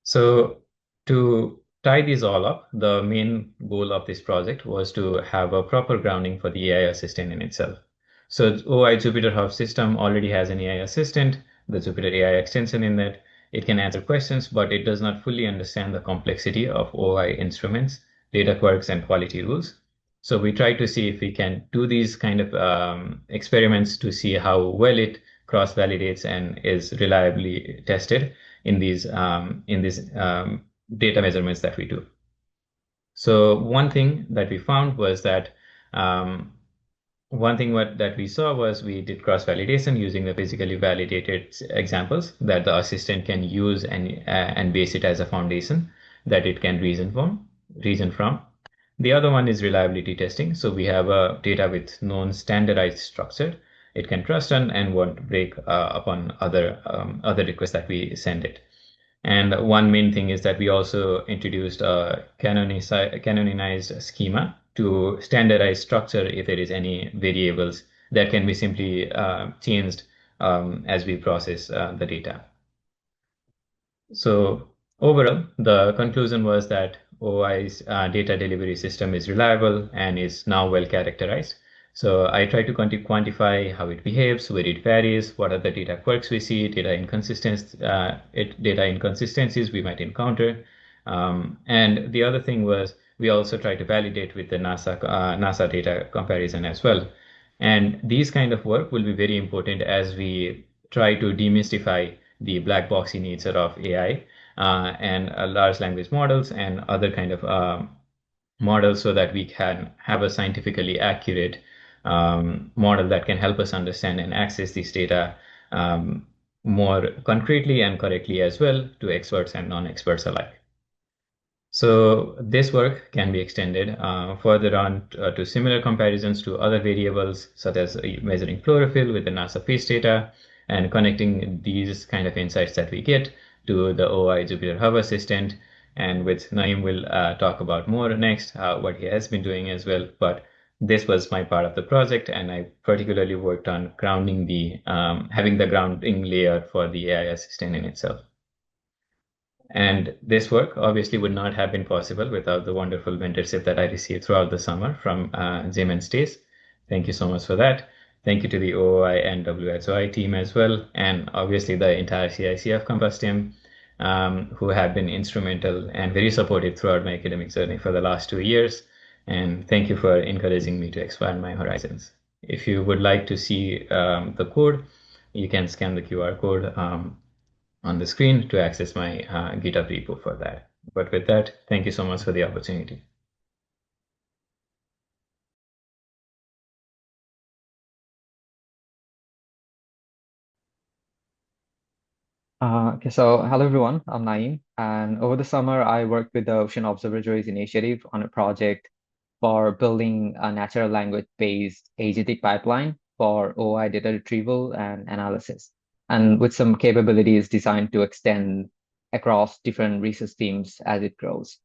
So to tie these all up, the main goal of this project was to have a proper grounding for the AI assistant in itself. So OI Jupyter Hub system already has an AI assistant, the Jupyter AI extension in that. It can answer questions, but it does not fully understand the complexity of OI instruments, data quirks, and quality rules. So we try to see if we can do these kind of experiments to see how well it cross-validates and is reliably tested in these data measurements that we do. So one thing that we found was that that we saw was we did cross-validation using the physically validated examples that the assistant can use and base it as a foundation that it can reason from. The other one is reliability testing. So we have a data with known standardized structure. It can trust and won't break upon other requests that we send it. And one main thing is that we also introduced a canonized schema to standardize structure if there is any variables that can be simply changed as we process the data. So overall, the conclusion was that OI's data delivery system is reliable and is now well characterized. So I try to quantify how it behaves, where it varies, what are the data quirks we see, data inconsistencies we might encounter. And the other thing was we also try to validate with the NASA data comparison as well. And these kind of work will be very important as we try to demystify the black boxy nature of AI and large language models and other kind of models, so that we can have a scientifically accurate model that can help us understand and access this data more concretely and correctly as well to experts and non-experts alike. So this work can be extended further on to similar comparisons to other variables, such as measuring chlorophyll with the NASA face data and connecting these kind of insights that we get to the OI Jupyter Hub Assistant. And which Naeem will talk about more next, what he has been doing as well. But this was my part of the project, and I particularly worked on grounding having the grounding layer for the AI assistant in itself. And this work obviously would not have been possible without the wonderful mentorship that I received throughout the summer from Jim and Stace. Thank you so much for that. Thank you to the OOI and WSOI team as well, and obviously the entire CICF Compass team, who have been instrumental and very supportive throughout my academic journey for the last 2 years. And thank you for encouraging me to expand my horizons. If you would like to see the code, you can scan the QR code on the screen to access my GitHub repo for that. But with that, thank you so much for the opportunity. Okay, so hello everyone, I'm Naeem, and over the summer I worked with the Ocean Observatories Initiative on a project for building a natural language-based agentic pipeline for OI data retrieval and analysis, and with some capabilities designed to extend across different research teams as it grows.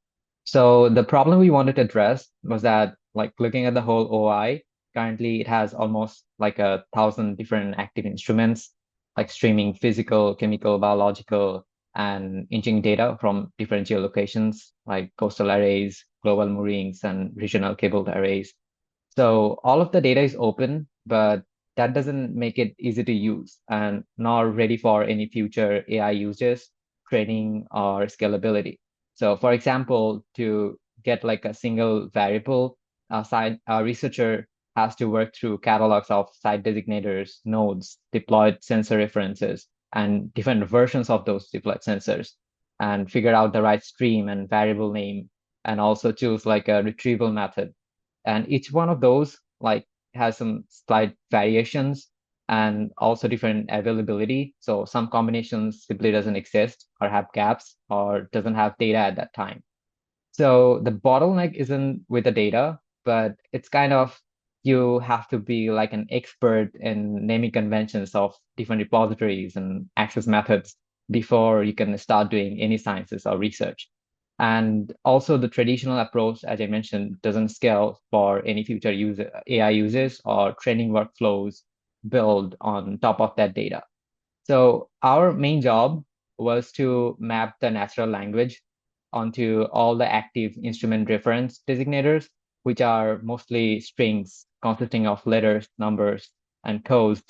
So the problem we wanted to address was that, like looking at the whole OI, currently it has almost like 1,000 different active instruments like streaming physical, chemical, biological, and imaging data from different geolocations like coastal arrays, global moorings, and regional cabled arrays. So all of the data is open, but that doesn't make it easy to use and nor ready for any future AI uses, training, or scalability. So for example, to get like a single variable, a researcher has to work through catalogs of site designators, nodes, deployed sensor references, and different versions of those deployed sensors, and figure out the right stream and variable name, and also choose like a retrieval method, and each one of those like has some slight variations and also different availability. So some combinations simply doesn't exist or have gaps or doesn't have data at that time. So the bottleneck isn't with the data, but it's kind of you have to be like an expert in naming conventions of different repositories and access methods before you can start doing any sciences or research. And also the traditional approach, as I mentioned, doesn't scale for any future AI uses or training workflows built on top of that data. So our main job was to map the natural language onto all the active instrument reference designators, which are mostly strings consisting of letters, numbers, and codes.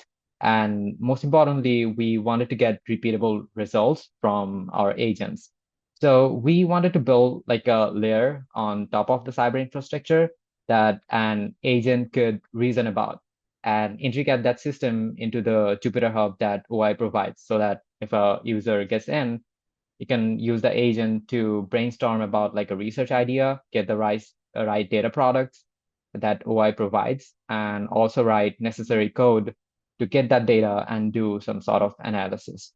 And most importantly, we wanted to get repeatable results from our agents. So we wanted to build like a layer on top of the cyber infrastructure that an agent could reason about and integrate that system into the Jupyter Hub that OI provides so that if a user gets in, you can use the agent to brainstorm about like a research idea, get the right data products that OI provides, and also write necessary code to get that data and do some sort of analysis.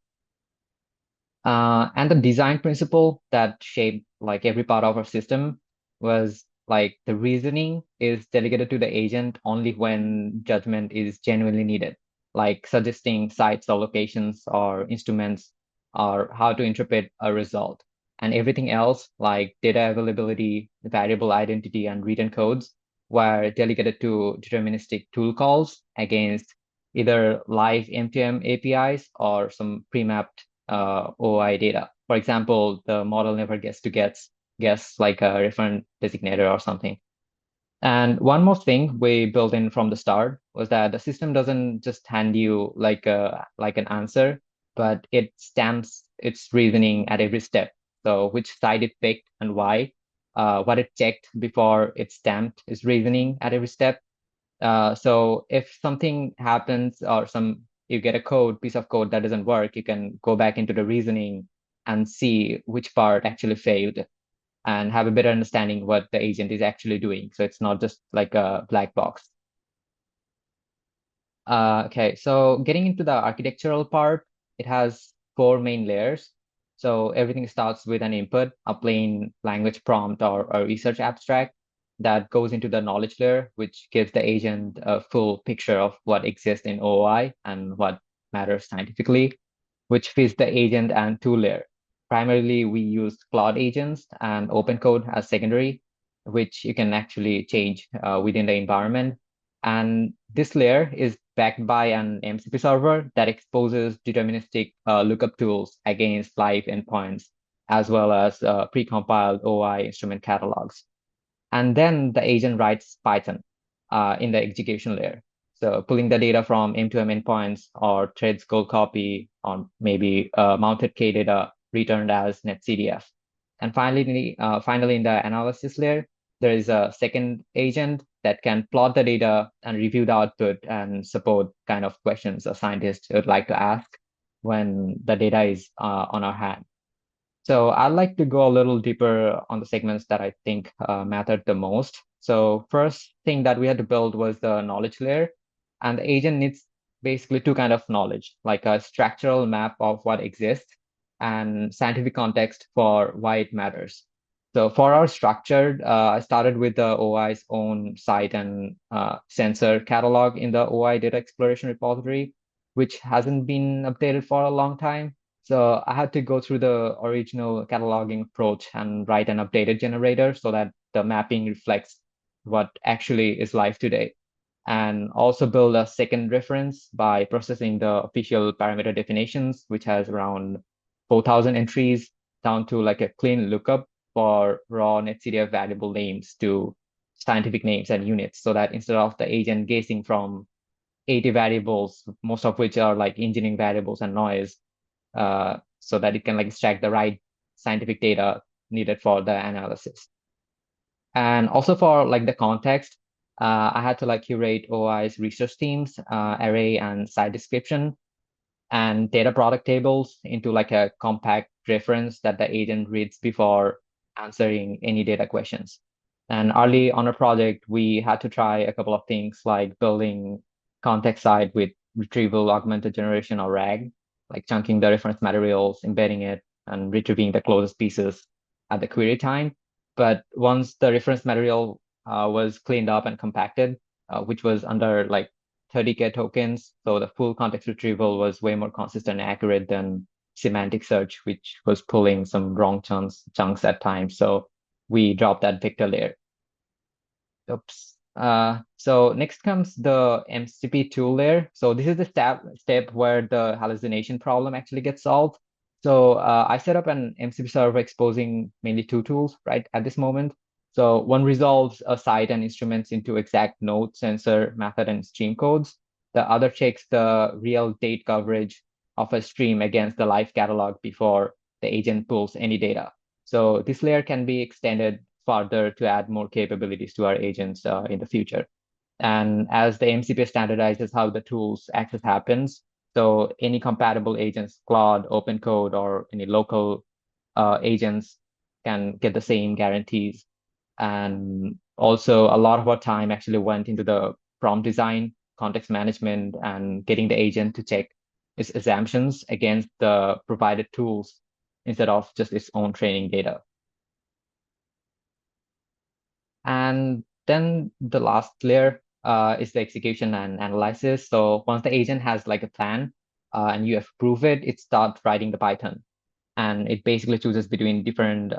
And the design principle that shaped like every part of our system was like the reasoning is delegated to the agent only when judgment is genuinely needed, like suggesting sites or locations or instruments or how to interpret a result. And everything else, like data availability, variable identity, and written codes, were delegated to deterministic tool calls against either live M2M APIs or some pre-mapped OI data. For example, the model never gets to guess like a referent designator or something. And one more thing we built in from the start was that the system doesn't just hand you like an answer, but it stamps its reasoning at every step. So which side it picked and why, what it checked before it stamped its reasoning at every step. So if something happens or you get a piece of code that doesn't work, you can go back into the reasoning and see which part actually failed and have a better understanding what the agent is actually doing. So it's not just like a black box. Okay, so getting into the architectural part, it has 4 main layers. So everything starts with an input, a plain language prompt or a research abstract that goes into the knowledge layer, which gives the agent a full picture of what exists in OOI and what matters scientifically, which feeds the agent and tool layer. Primarily, we use cloud agents and open code as secondary, which you can actually change within the environment. And this layer is backed by an MCP server that exposes deterministic lookup tools against live endpoints, as well as precompiled OI instrument catalogs. And then the agent writes Python in the execution layer. So pulling the data from M2M endpoints or threads cold copy or maybe mounted K data returned as netcdf. And finally in the analysis layer, there is a second agent that can plot the data and review the output and support kind of questions a scientist would like to ask when the data is on our hand. So I'd like to go a little deeper on the segments that I think mattered the most. So first thing that we had to build was the knowledge layer. And the agent needs basically 2 kind of knowledge, like a structural map of what exists and scientific context for why it matters. So for our structured, I started with the OI's own site and sensor catalog in the OI data exploration repository, which hasn't been updated for a long time. So I had to go through the original cataloging approach and write an updated generator so that the mapping reflects what actually is live today. And also build a second reference by processing the official parameter definitions, which has around 4,000 entries down to like a clean lookup for raw NetCDF variable names to scientific names and units, so that instead of the agent guessing from 80 variables, most of which are like engineering variables and noise, so that it can like extract the right scientific data needed for the analysis. And also for like the context, I had to like curate OI's research teams, array and site description, and data product tables into like a compact reference that the agent reads before answering any data questions. And early on a project, we had to try a couple of things like building context site with retrieval augmented generation or RAG, like chunking the reference materials, embedding it, and retrieving the closest pieces at the query time. But once the reference material was cleaned up and compacted, which was under like 30K tokens, so the full context retrieval was way more consistent and accurate than semantic search, which was pulling some wrong chunks at times. So we dropped that vector layer. Oops. So next comes the MCP tool layer. So this is the step where the hallucination problem actually gets solved. So I set up an MCP server exposing mainly two tools, right, at this moment. So one resolves a site and instruments into exact node, sensor, method, and stream codes. The other checks the real date coverage of a stream against the live catalog before the agent pulls any data. So this layer can be extended further to add more capabilities to our agents in the future. And as the MCP standardizes how the tool's access happens, so any compatible agents, Claude, OpenCode, or any local agents can get the same guarantees. And also a lot of our time actually went into the prompt design, context management, and getting the agent to check its assumptions against the provided tools instead of just its own training data. And then the last layer is the execution and analysis. So once the agent has like a plan and you approve it, it starts writing the Python. And it basically chooses between different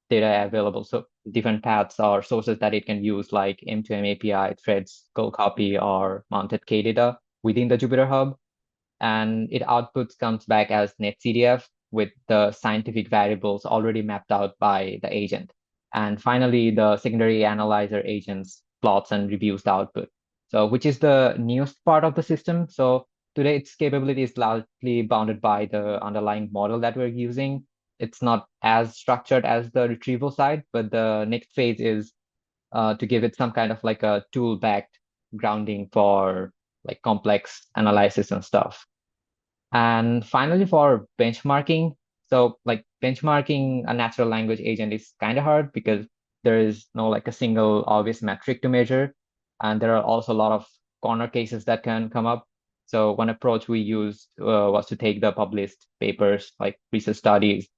data available, so different paths or sources that it can use, like M2M API, threads, Go copy, or mounted Kdata within the Jupyter Hub. And it outputs comes back as NetCDF with the scientific variables already mapped out by the agent. And finally, the secondary analyzer agents plots and reviews the output. So which is the newest part of the system. So today its capability is largely bounded by the underlying model that we're using. It's not as structured as the retrieval side, but the next phase is to give it some kind of like a tool-backed grounding for like complex analysis and stuff. And finally, for benchmarking, so like benchmarking a natural language agent is kind of hard because there is no like a single obvious metric to measure. And there are also a lot of corner cases that can come up. So one approach we used was to take the published papers, like research studies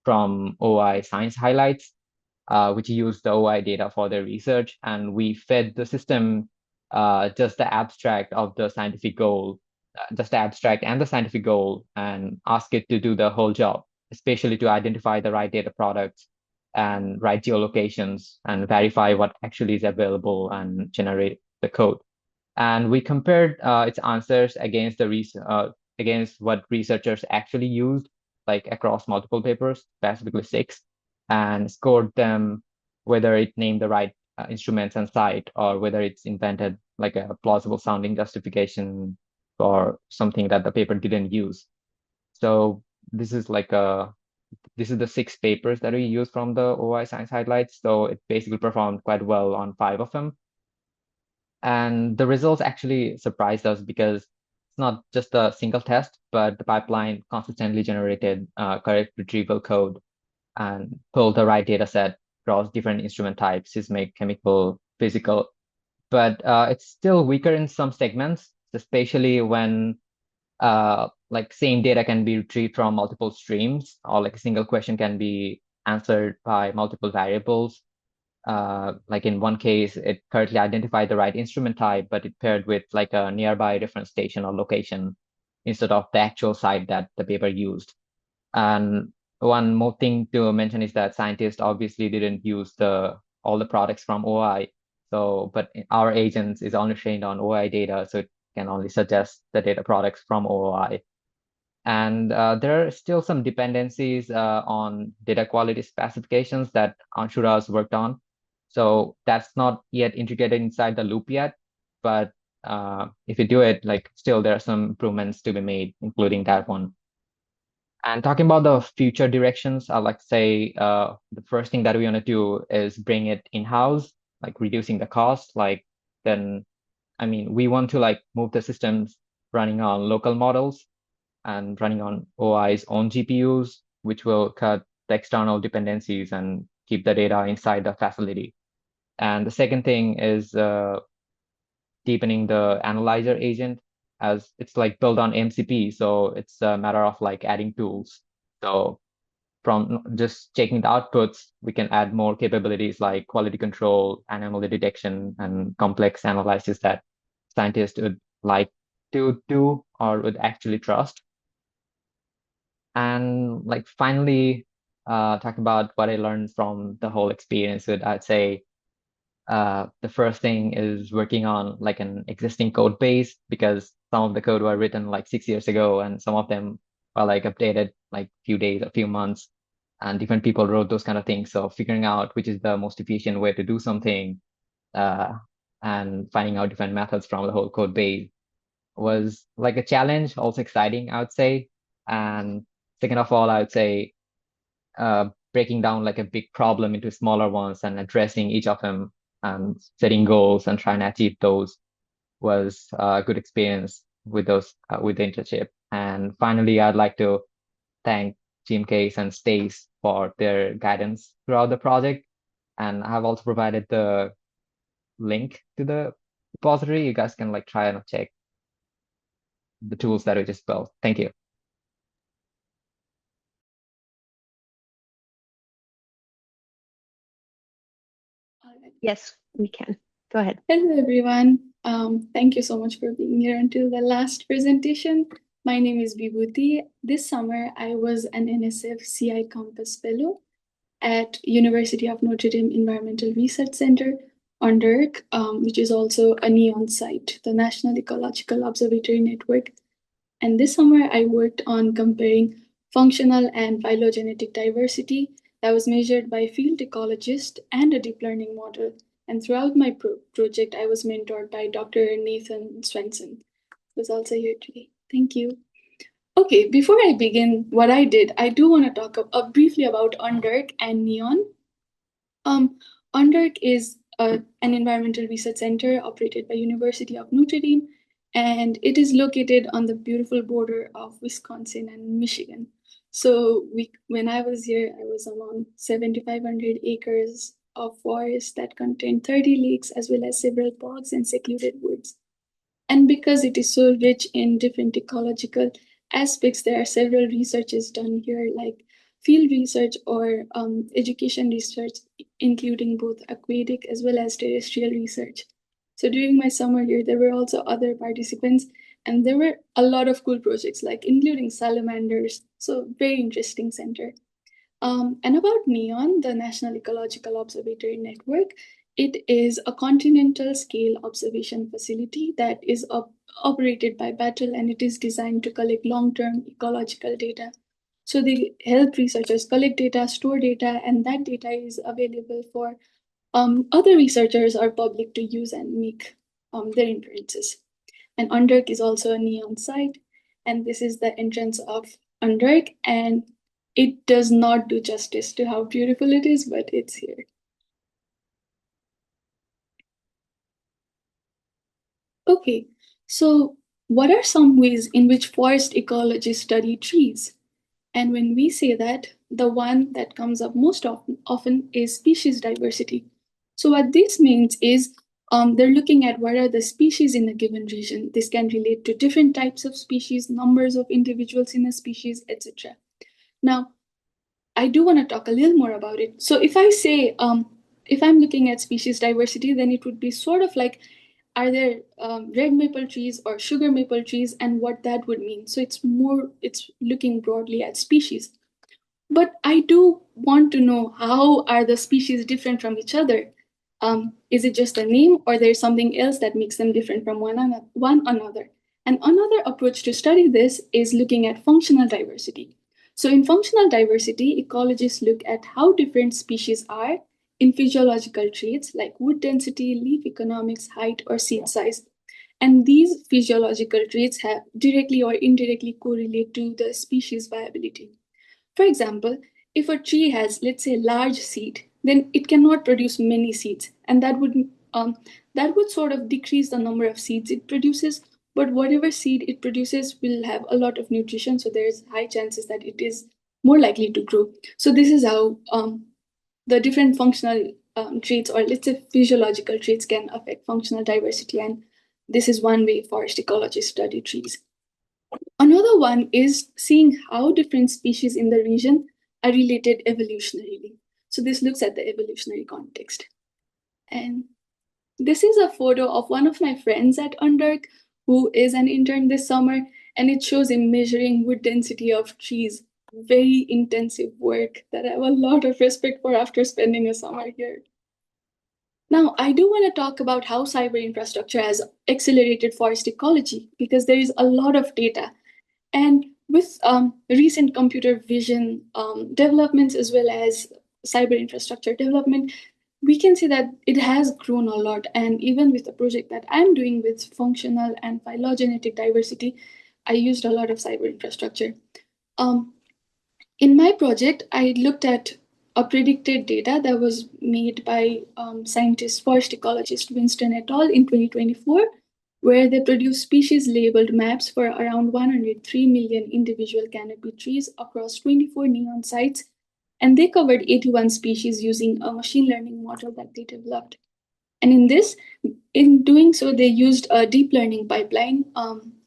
from OI Science Highlights, which used the OI data for their research. And we fed the system just the abstract of the scientific goal, just the abstract and the scientific goal, and ask it to do the whole job, especially to identify the right data products and right geolocations and verify what actually is available and generate the code. And we compared its answers against against what researchers actually used, like across multiple papers, specifically 6, and scored them whether it named the right instruments and site, or whether it's invented like a plausible sounding justification for something that the paper didn't use. So this is like this is the 6 papers that we use from the OI Science Highlights. So it basically performed quite well on 5 of them. And the results actually surprised us because it's not just a single test, but the pipeline consistently generated correct retrieval code and pulled the right data set across different instrument types, seismic, chemical, physical. But it's still weaker in some segments, especially when like same data can be retrieved from multiple streams, or like a single question can be answered by multiple variables. Like in one case, it correctly identified the right instrument type, but it paired with like a nearby reference station or location instead of the actual site that the paper used. And one more thing to mention is that scientists obviously didn't use all the products from OI. So, but our agents is only trained on OI data, so it can only suggest the data products from OI. And there are still some dependencies on data quality specifications that Anshuraj worked on. So that's not yet integrated inside the loop yet, but if you do it, like still there are some improvements to be made, including that one. And talking about the future directions, I'd like to say the first thing that we want to do is bring it in-house, like reducing the cost. We want to like move the systems running on local models and running on OI's own GPUs, which will cut the external dependencies and keep the data inside the facility. And the second thing is deepening the analyzer agent, as it's like built on MCP. So it's a matter of like adding tools. So from just checking the outputs, we can add more capabilities like quality control, anomaly detection, and complex analysis that scientists would like to do or would actually trust. And like finally, talking about what I learned from the whole experience, I'd say the first thing is working on like an existing code base, because some of the code were written like 6 years ago and some of them are like updated like few days, a few months, and different people wrote those kind of things. So figuring out which is the most efficient way to do something and finding out different methods from the whole code base was like a challenge, also exciting, I would say. And second of all, I would say breaking down like a big problem into smaller ones and addressing each of them and setting goals and trying to achieve those was a good experience with those with the internship. And finally, I'd like to thank Jim Case and Stace for their guidance throughout the project. And I have also provided the link to the repository. You guys can like try and check the tools that we just built. Thank you. Yes, we can. Go ahead. Hello, everyone. Thank you so much for being here until the last presentation. My name is Bibhuti. This summer, I was an NSF CI Compass Fellow at University of Notre Dame Environmental Research Center, UNDERC, which is also a NEON site, the National Ecological Observatory Network. And this summer, I worked on comparing functional and phylogenetic diversity that was measured by field ecologist and a deep learning model. And throughout my project, I was mentored by Dr. Nathan Swenson, who's also here today. Thank you. Okay, before I begin what I did, I do want to talk briefly about UNDERC and NEON. UNDERC is an environmental research center operated by University of Notre Dame, and it is located on the beautiful border of Wisconsin and Michigan. So when I was here, I was among 7,500 acres of forest that contained 30 lakes, as well as several parks and secluded woods. And because it is so rich in different ecological aspects, there are several researches done here, like field research or education research, including both aquatic as well as terrestrial research. So during my summer year, there were also other participants, and there were a lot of cool projects, like including salamanders. So very interesting center. And about NEON, the National Ecological Observatory Network, it is a continental scale observation facility that is operated by Battle, and it is designed to collect long-term ecological data. So they help researchers collect data, store data, and that data is available for other researchers or public to use and make their inferences. And UNDERC is also a NEON site, and this is the entrance of UNDERC, and it does not do justice to how beautiful it is, but it's here. Okay, so what are some ways in which forest ecologists study trees? And when we say that, the one that comes up most often is species diversity. So what this means is they're looking at what are the species in a given region. This can relate to different types of species, numbers of individuals in a species, etc. Now, I do want to talk a little more about it. So if I say, if I'm looking at species diversity, then it would be sort of like, are there red maple trees or sugar maple trees, and what that would mean. So it's looking broadly at species. But I do want to know, how are the species different from each other? Is it just a name, or there's something else that makes them different from one another? And another approach to study this is looking at functional diversity. So in functional diversity, ecologists look at how different species are in physiological traits like wood density, leaf economics, height, or seed size. And these physiological traits have directly or indirectly correlate to the species viability. For example, if a tree has, let's say, large seed, then it cannot produce many seeds, and that would sort of decrease the number of seeds it produces. But whatever seed it produces will have a lot of nutrition, so there's high chances that it is more likely to grow. So this is how the different functional traits, or let's say physiological traits, can affect functional diversity, and this is one way forest ecologists study trees. Another one is seeing how different species in the region are related evolutionarily. So this looks at the evolutionary context. And this is a photo of one of my friends at UNDERC who is an intern this summer, and it shows him measuring wood density of trees. Very intensive work that I have a lot of respect for after spending a summer here. Now, I do want to talk about how cyber infrastructure has accelerated forest ecology, because there is a lot of data. And with recent computer vision developments, as well as cyber infrastructure development, we can see that it has grown a lot. And even with the project that I'm doing with functional and phylogenetic diversity, I used a lot of cyber infrastructure. In my project, I looked at a predicted data that was made by scientist, forest ecologist Winston et al. In 2024, where they produced species-labeled maps for around 103 million individual canopy trees across 24 neon sites, and they covered 81 species using a machine learning model that they developed. And in doing so, they used a deep learning pipeline,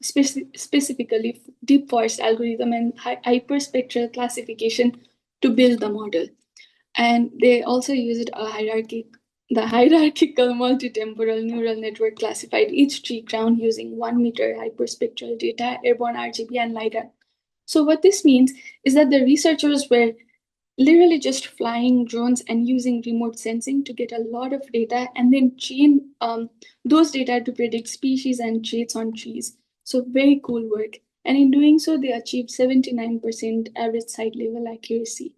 specifically deep forest algorithm and hyperspectral classification to build the model. And they also used the hierarchical multi-temporal neural network classified each tree crown using 1 meter hyperspectral data, airborne RGB, and LiDAR. So what this means is that the researchers were literally just flying drones and using remote sensing to get a lot of data, and then train those data to predict species and traits on trees. So very cool work. And in doing so, they achieved 79% average site level accuracy.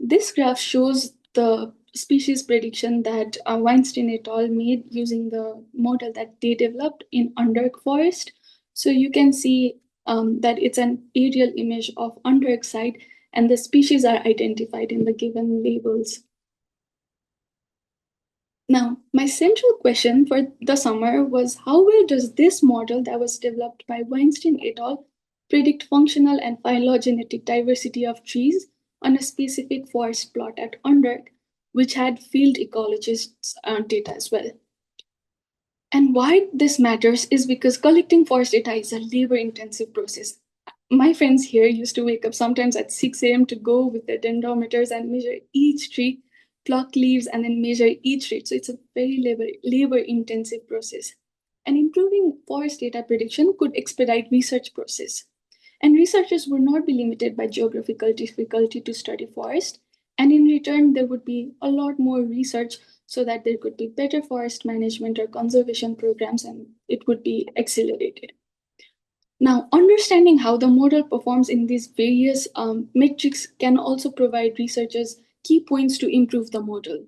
This graph shows the species prediction that Weinstein et al. Made using the model that they developed in UNDERC forest. So you can see that it's an aerial image of UNDERC site, and the species are identified in the given labels. Now, my central question for the summer was, how well does this model that was developed by Weinstein et al. Predict functional and phylogenetic diversity of trees on a specific forest plot at UNDERC, which had field ecologists' data as well. And why this matters is because collecting forest data is a labor-intensive process. My friends here used to wake up sometimes at 6 a.m. to go with their dendrometers and measure each tree, pluck leaves, and then measure each tree. So it's a very labor-intensive process. And improving forest data prediction could expedite research process. And researchers would not be limited by geographical difficulty to study forest. And in return, there would be a lot more research so that there could be better forest management or conservation programs, and it would be accelerated. Now, understanding how the model performs in these various metrics can also provide researchers key points to improve the model.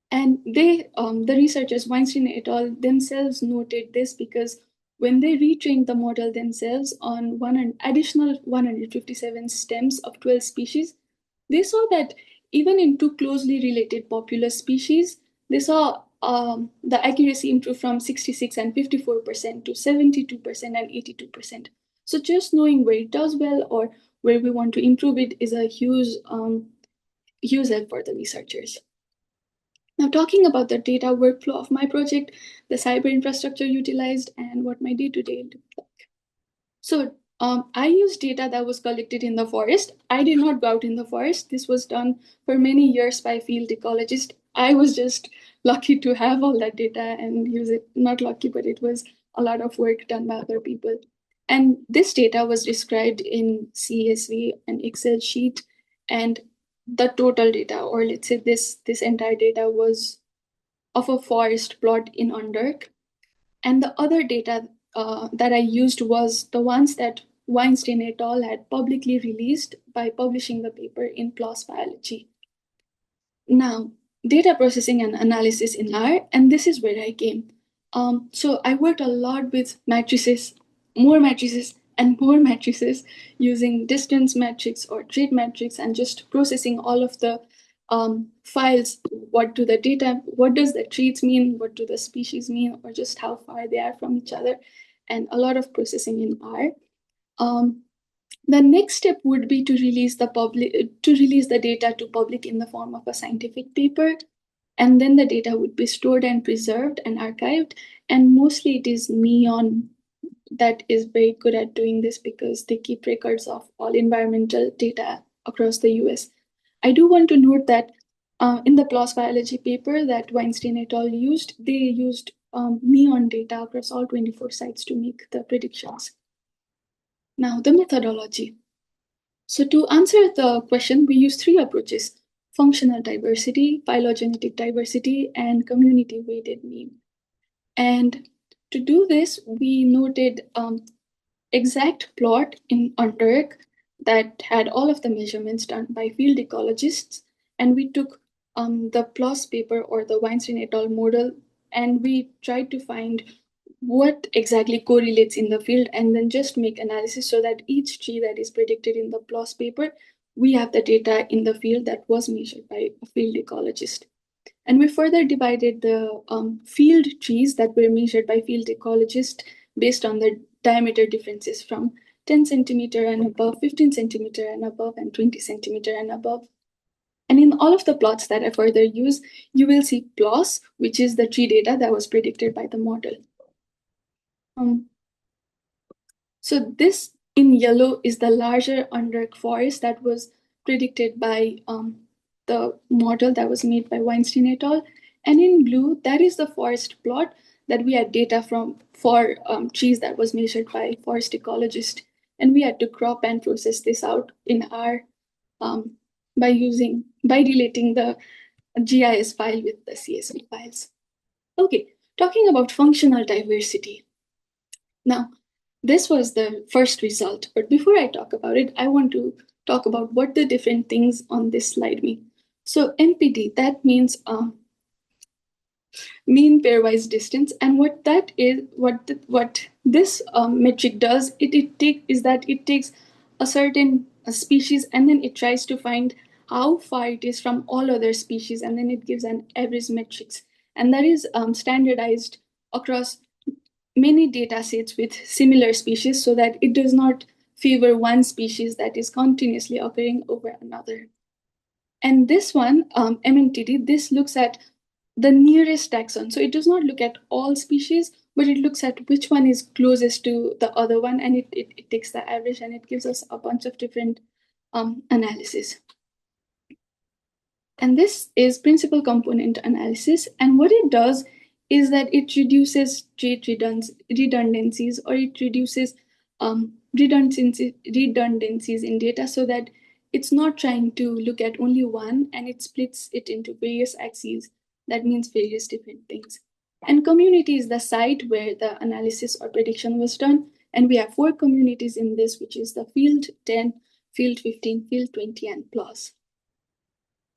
And the researchers, Weinstein et al., themselves noted this because when they retrained the model themselves on an additional 157 stems of 12 species, they saw that even in two closely related populous species, they saw the accuracy improve from 66 and 54% to 72% and 82%. So just knowing where it does well or where we want to improve it is a huge help for the researchers. Now, talking about the data workflow of my project, the cyber infrastructure utilized, and what my day-to-day looked like. So I used data that was collected in the forest. I did not go out in the forest. This was done for many years by field ecologists. I was just lucky to have all that data and use it. Not lucky, but it was a lot of work done by other people. And this data was described in CSV, an Excel sheet, and the total data, or let's say this entire data was of a forest plot in UNDERC. And the other data that I used was the ones that Weinstein et al. Had publicly released by publishing the paper in PLOS Biology. Now, data processing and analysis in R, and this is where I came. So I worked a lot with matrices, more matrices, and more matrices using distance matrix or trait matrix, and just processing all of the files. What does the traits mean? What do the species mean? Or just how far they are from each other? And a lot of processing in R. The next step would be to release the data to public in the form of a scientific paper, and then the data would be stored and preserved and archived. And mostly it is NEON that is very good at doing this because they keep records of all environmental data across the US. I do want to note that in the PLOS Biology paper that Weinstein et al. They used NEON data across all 24 sites to make the predictions. Now, the methodology. So to answer the question, we use 3 approaches: functional diversity, phylogenetic diversity, and community-weighted mean. And to do this, we noted exact plot in UNDERC that had all of the measurements done by field ecologists, and we took the PLOS paper or the Weinstein et al. Model, and we tried to find what exactly correlates in the field, and then just make analysis so that each tree that is predicted in the PLOS paper, we have the data in the field that was measured by a field ecologist. And we further divided the field trees that were measured by field ecologists based on the diameter differences from 10 centimeter and above, 15 centimeter and above, and 20 centimeter and above. And in all of the plots that I further use, you will see PLOS, which is the tree data that was predicted by the model. So this in yellow is the larger UNDERC forest that was predicted by the model that was made by Weinstein et al. And in blue, that is the forest plot that we had data from for trees that was measured by forest ecologist. And we had to crop and process this out in R by relating the GIS file with the CSV files. Okay, talking about functional diversity. Now, this was the first result, but before I talk about it, I want to talk about what the different things on this slide mean. So MPD, that means mean pairwise distance, and what that is, what this metric does, it takes a certain species and then it tries to find how far it is from all other species, and then it gives an average matrix, and that is standardized across many data sets with similar species so that it does not favor one species that is continuously occurring over another. And this one, MNTD, this looks at the nearest taxon. So it does not look at all species, but it looks at which one is closest to the other one, and it takes the average, and it gives us a bunch of different analysis. And this is principal component analysis. And what it does is that it reduces trait redundancies, or it reduces redundancies in data so that it's not trying to look at only one, and it splits it into various axes. That means various different things. And community is the site where the analysis or prediction was done. And we have 4 communities in this, which is the field 10, field 15, field 20, and PLOS.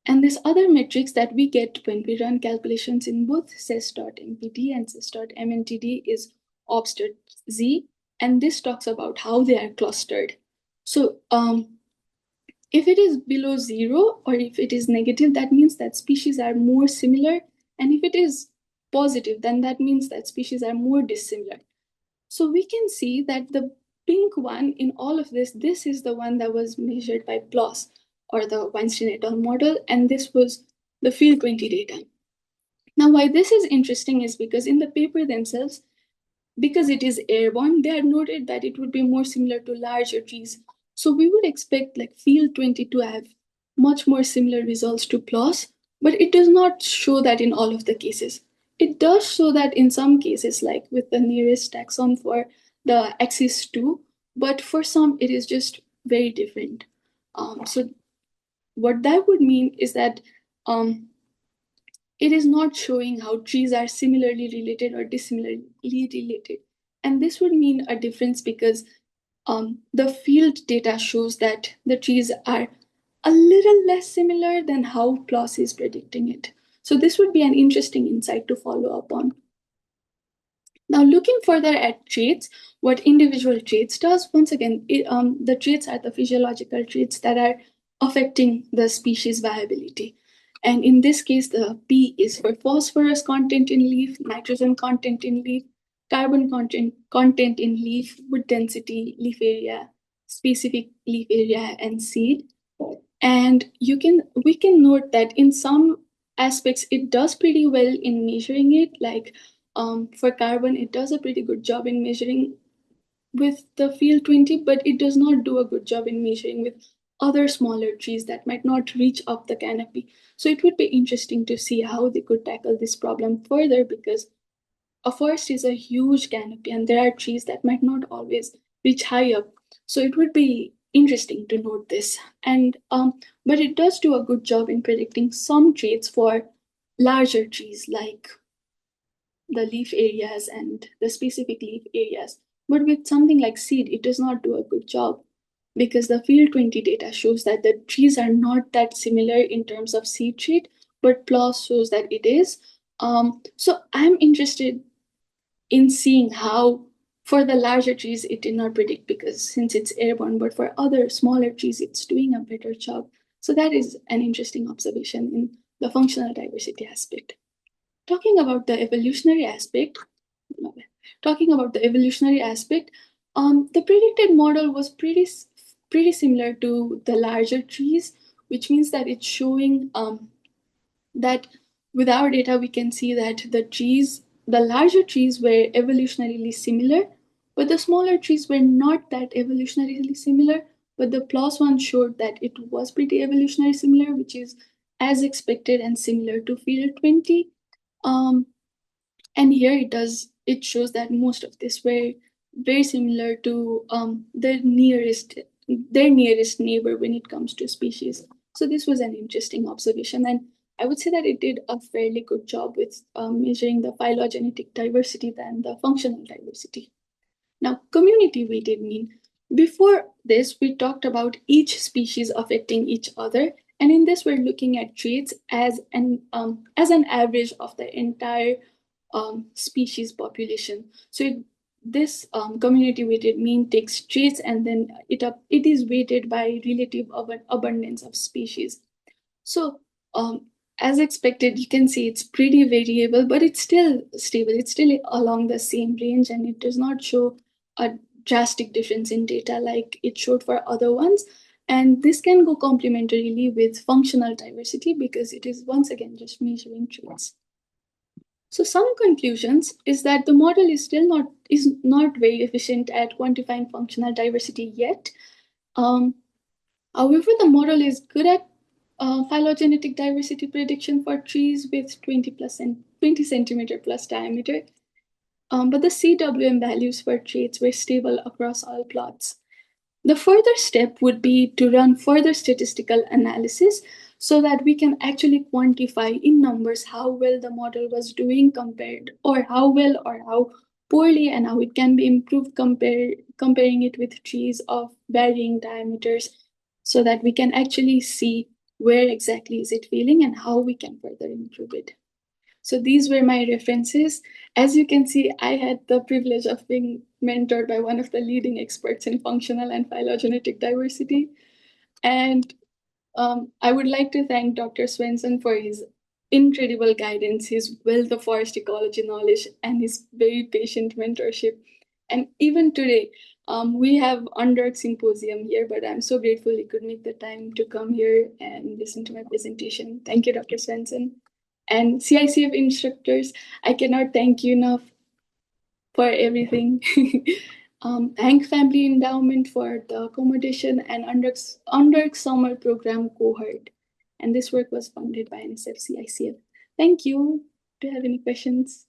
And this other metrics that we get when we run calculations in both ses.mpd and ses.mntd is obst.z, and this talks about how they are clustered. So if it is below 0 or if it is negative, that means that species are more similar, and if it is positive, then that means that species are more dissimilar. So we can see that the pink one in all of this is the one that was measured by PLOS, or the Weinstein et al. Model, and this was the field 20 data. Now, why this is interesting is because in the paper themselves, because it is airborne, they had noted that it would be more similar to larger trees. So we would expect like field 20 to have much more similar results to PLOS, but it does not show that in all of the cases. It does show that in some cases, like with the nearest taxon for the axis 2, but for some it is just very different. So what that would mean is that it is not showing how trees are similarly related or dissimilarly related. And this would mean a difference because the field data shows that the trees are a little less similar than how PLOS is predicting it. So this would be an interesting insight to follow up on. Now, looking further at traits, what individual traits does, once again, the traits are the physiological traits that are affecting the species viability. And in this case, the P is for phosphorus content in leaf, nitrogen content in leaf, carbon content in leaf, wood density, leaf area, specific leaf area, and seed. And we can note that in some aspects, it does pretty well in measuring it. Like for carbon, it does a pretty good job in measuring with the field 20, but it does not do a good job in measuring with other smaller trees that might not reach up the canopy. So it would be interesting to see how they could tackle this problem further, because a forest is a huge canopy and there are trees that might not always reach high up. So it would be interesting to note this. And but it does do a good job in predicting some traits for larger trees like the leaf areas and the specific leaf areas. But with something like seed, it does not do a good job because the field 20 data shows that the trees are not that similar in terms of seed trait, but PLOS shows that it is. So I'm interested in seeing how for the larger trees it did not predict because since it's airborne, but for other smaller trees it's doing a better job. So that is an interesting observation in the functional diversity aspect. Talking about the evolutionary aspect, the predicted model was pretty similar to the larger trees, which means that it's showing that with our data we can see that the larger trees were evolutionarily similar, but the smaller trees were not that evolutionarily similar. But the PLOS one showed that it was pretty evolutionarily similar, which is as expected and similar to field 20. And here it shows that most of this were very similar to their nearest neighbor when it comes to species. So this was an interesting observation, and I would say that it did a fairly good job with measuring the phylogenetic diversity than the functional diversity. Now, community weighted mean. Before this, we talked about each species affecting each other, and in this, we're looking at traits as an average of the entire species population. So this community weighted mean takes traits and then it is weighted by relative abundance of species. So as expected, you can see it's pretty variable, but it's still stable. It's still along the same range, and it does not show a drastic difference in data like it showed for other ones. And this can go complementarily with functional diversity because it is once again just measuring traits. So some conclusions is that the model is still not very efficient at quantifying functional diversity yet. However, the model is good at phylogenetic diversity prediction for trees with 20 centimeter plus diameter. But the CWM values for traits were stable across all plots. The further step would be to run further statistical analysis so that we can actually quantify in numbers how well the model was doing compared, or how well or how poorly, and how it can be improved comparing it with trees of varying diameters so that we can actually see where exactly is it failing and how we can further improve it. So these were my references. As you can see, I had the privilege of being mentored by one of the leading experts in functional and phylogenetic diversity. And I would like to thank Dr. Swenson for his incredible guidance, his wealth of forest ecology knowledge, and his very patient mentorship. And even today, we have UNDERC Symposium here, but I'm so grateful he could make the time to come here and listen to my presentation. Thank you, Dr. Swenson. And CICF instructors, I cannot thank you enough for everything. Thank Family Endowment for the accommodation and UNDERC Summer Program cohort. And this work was funded by NSF CICF. Thank you. Do you have any questions?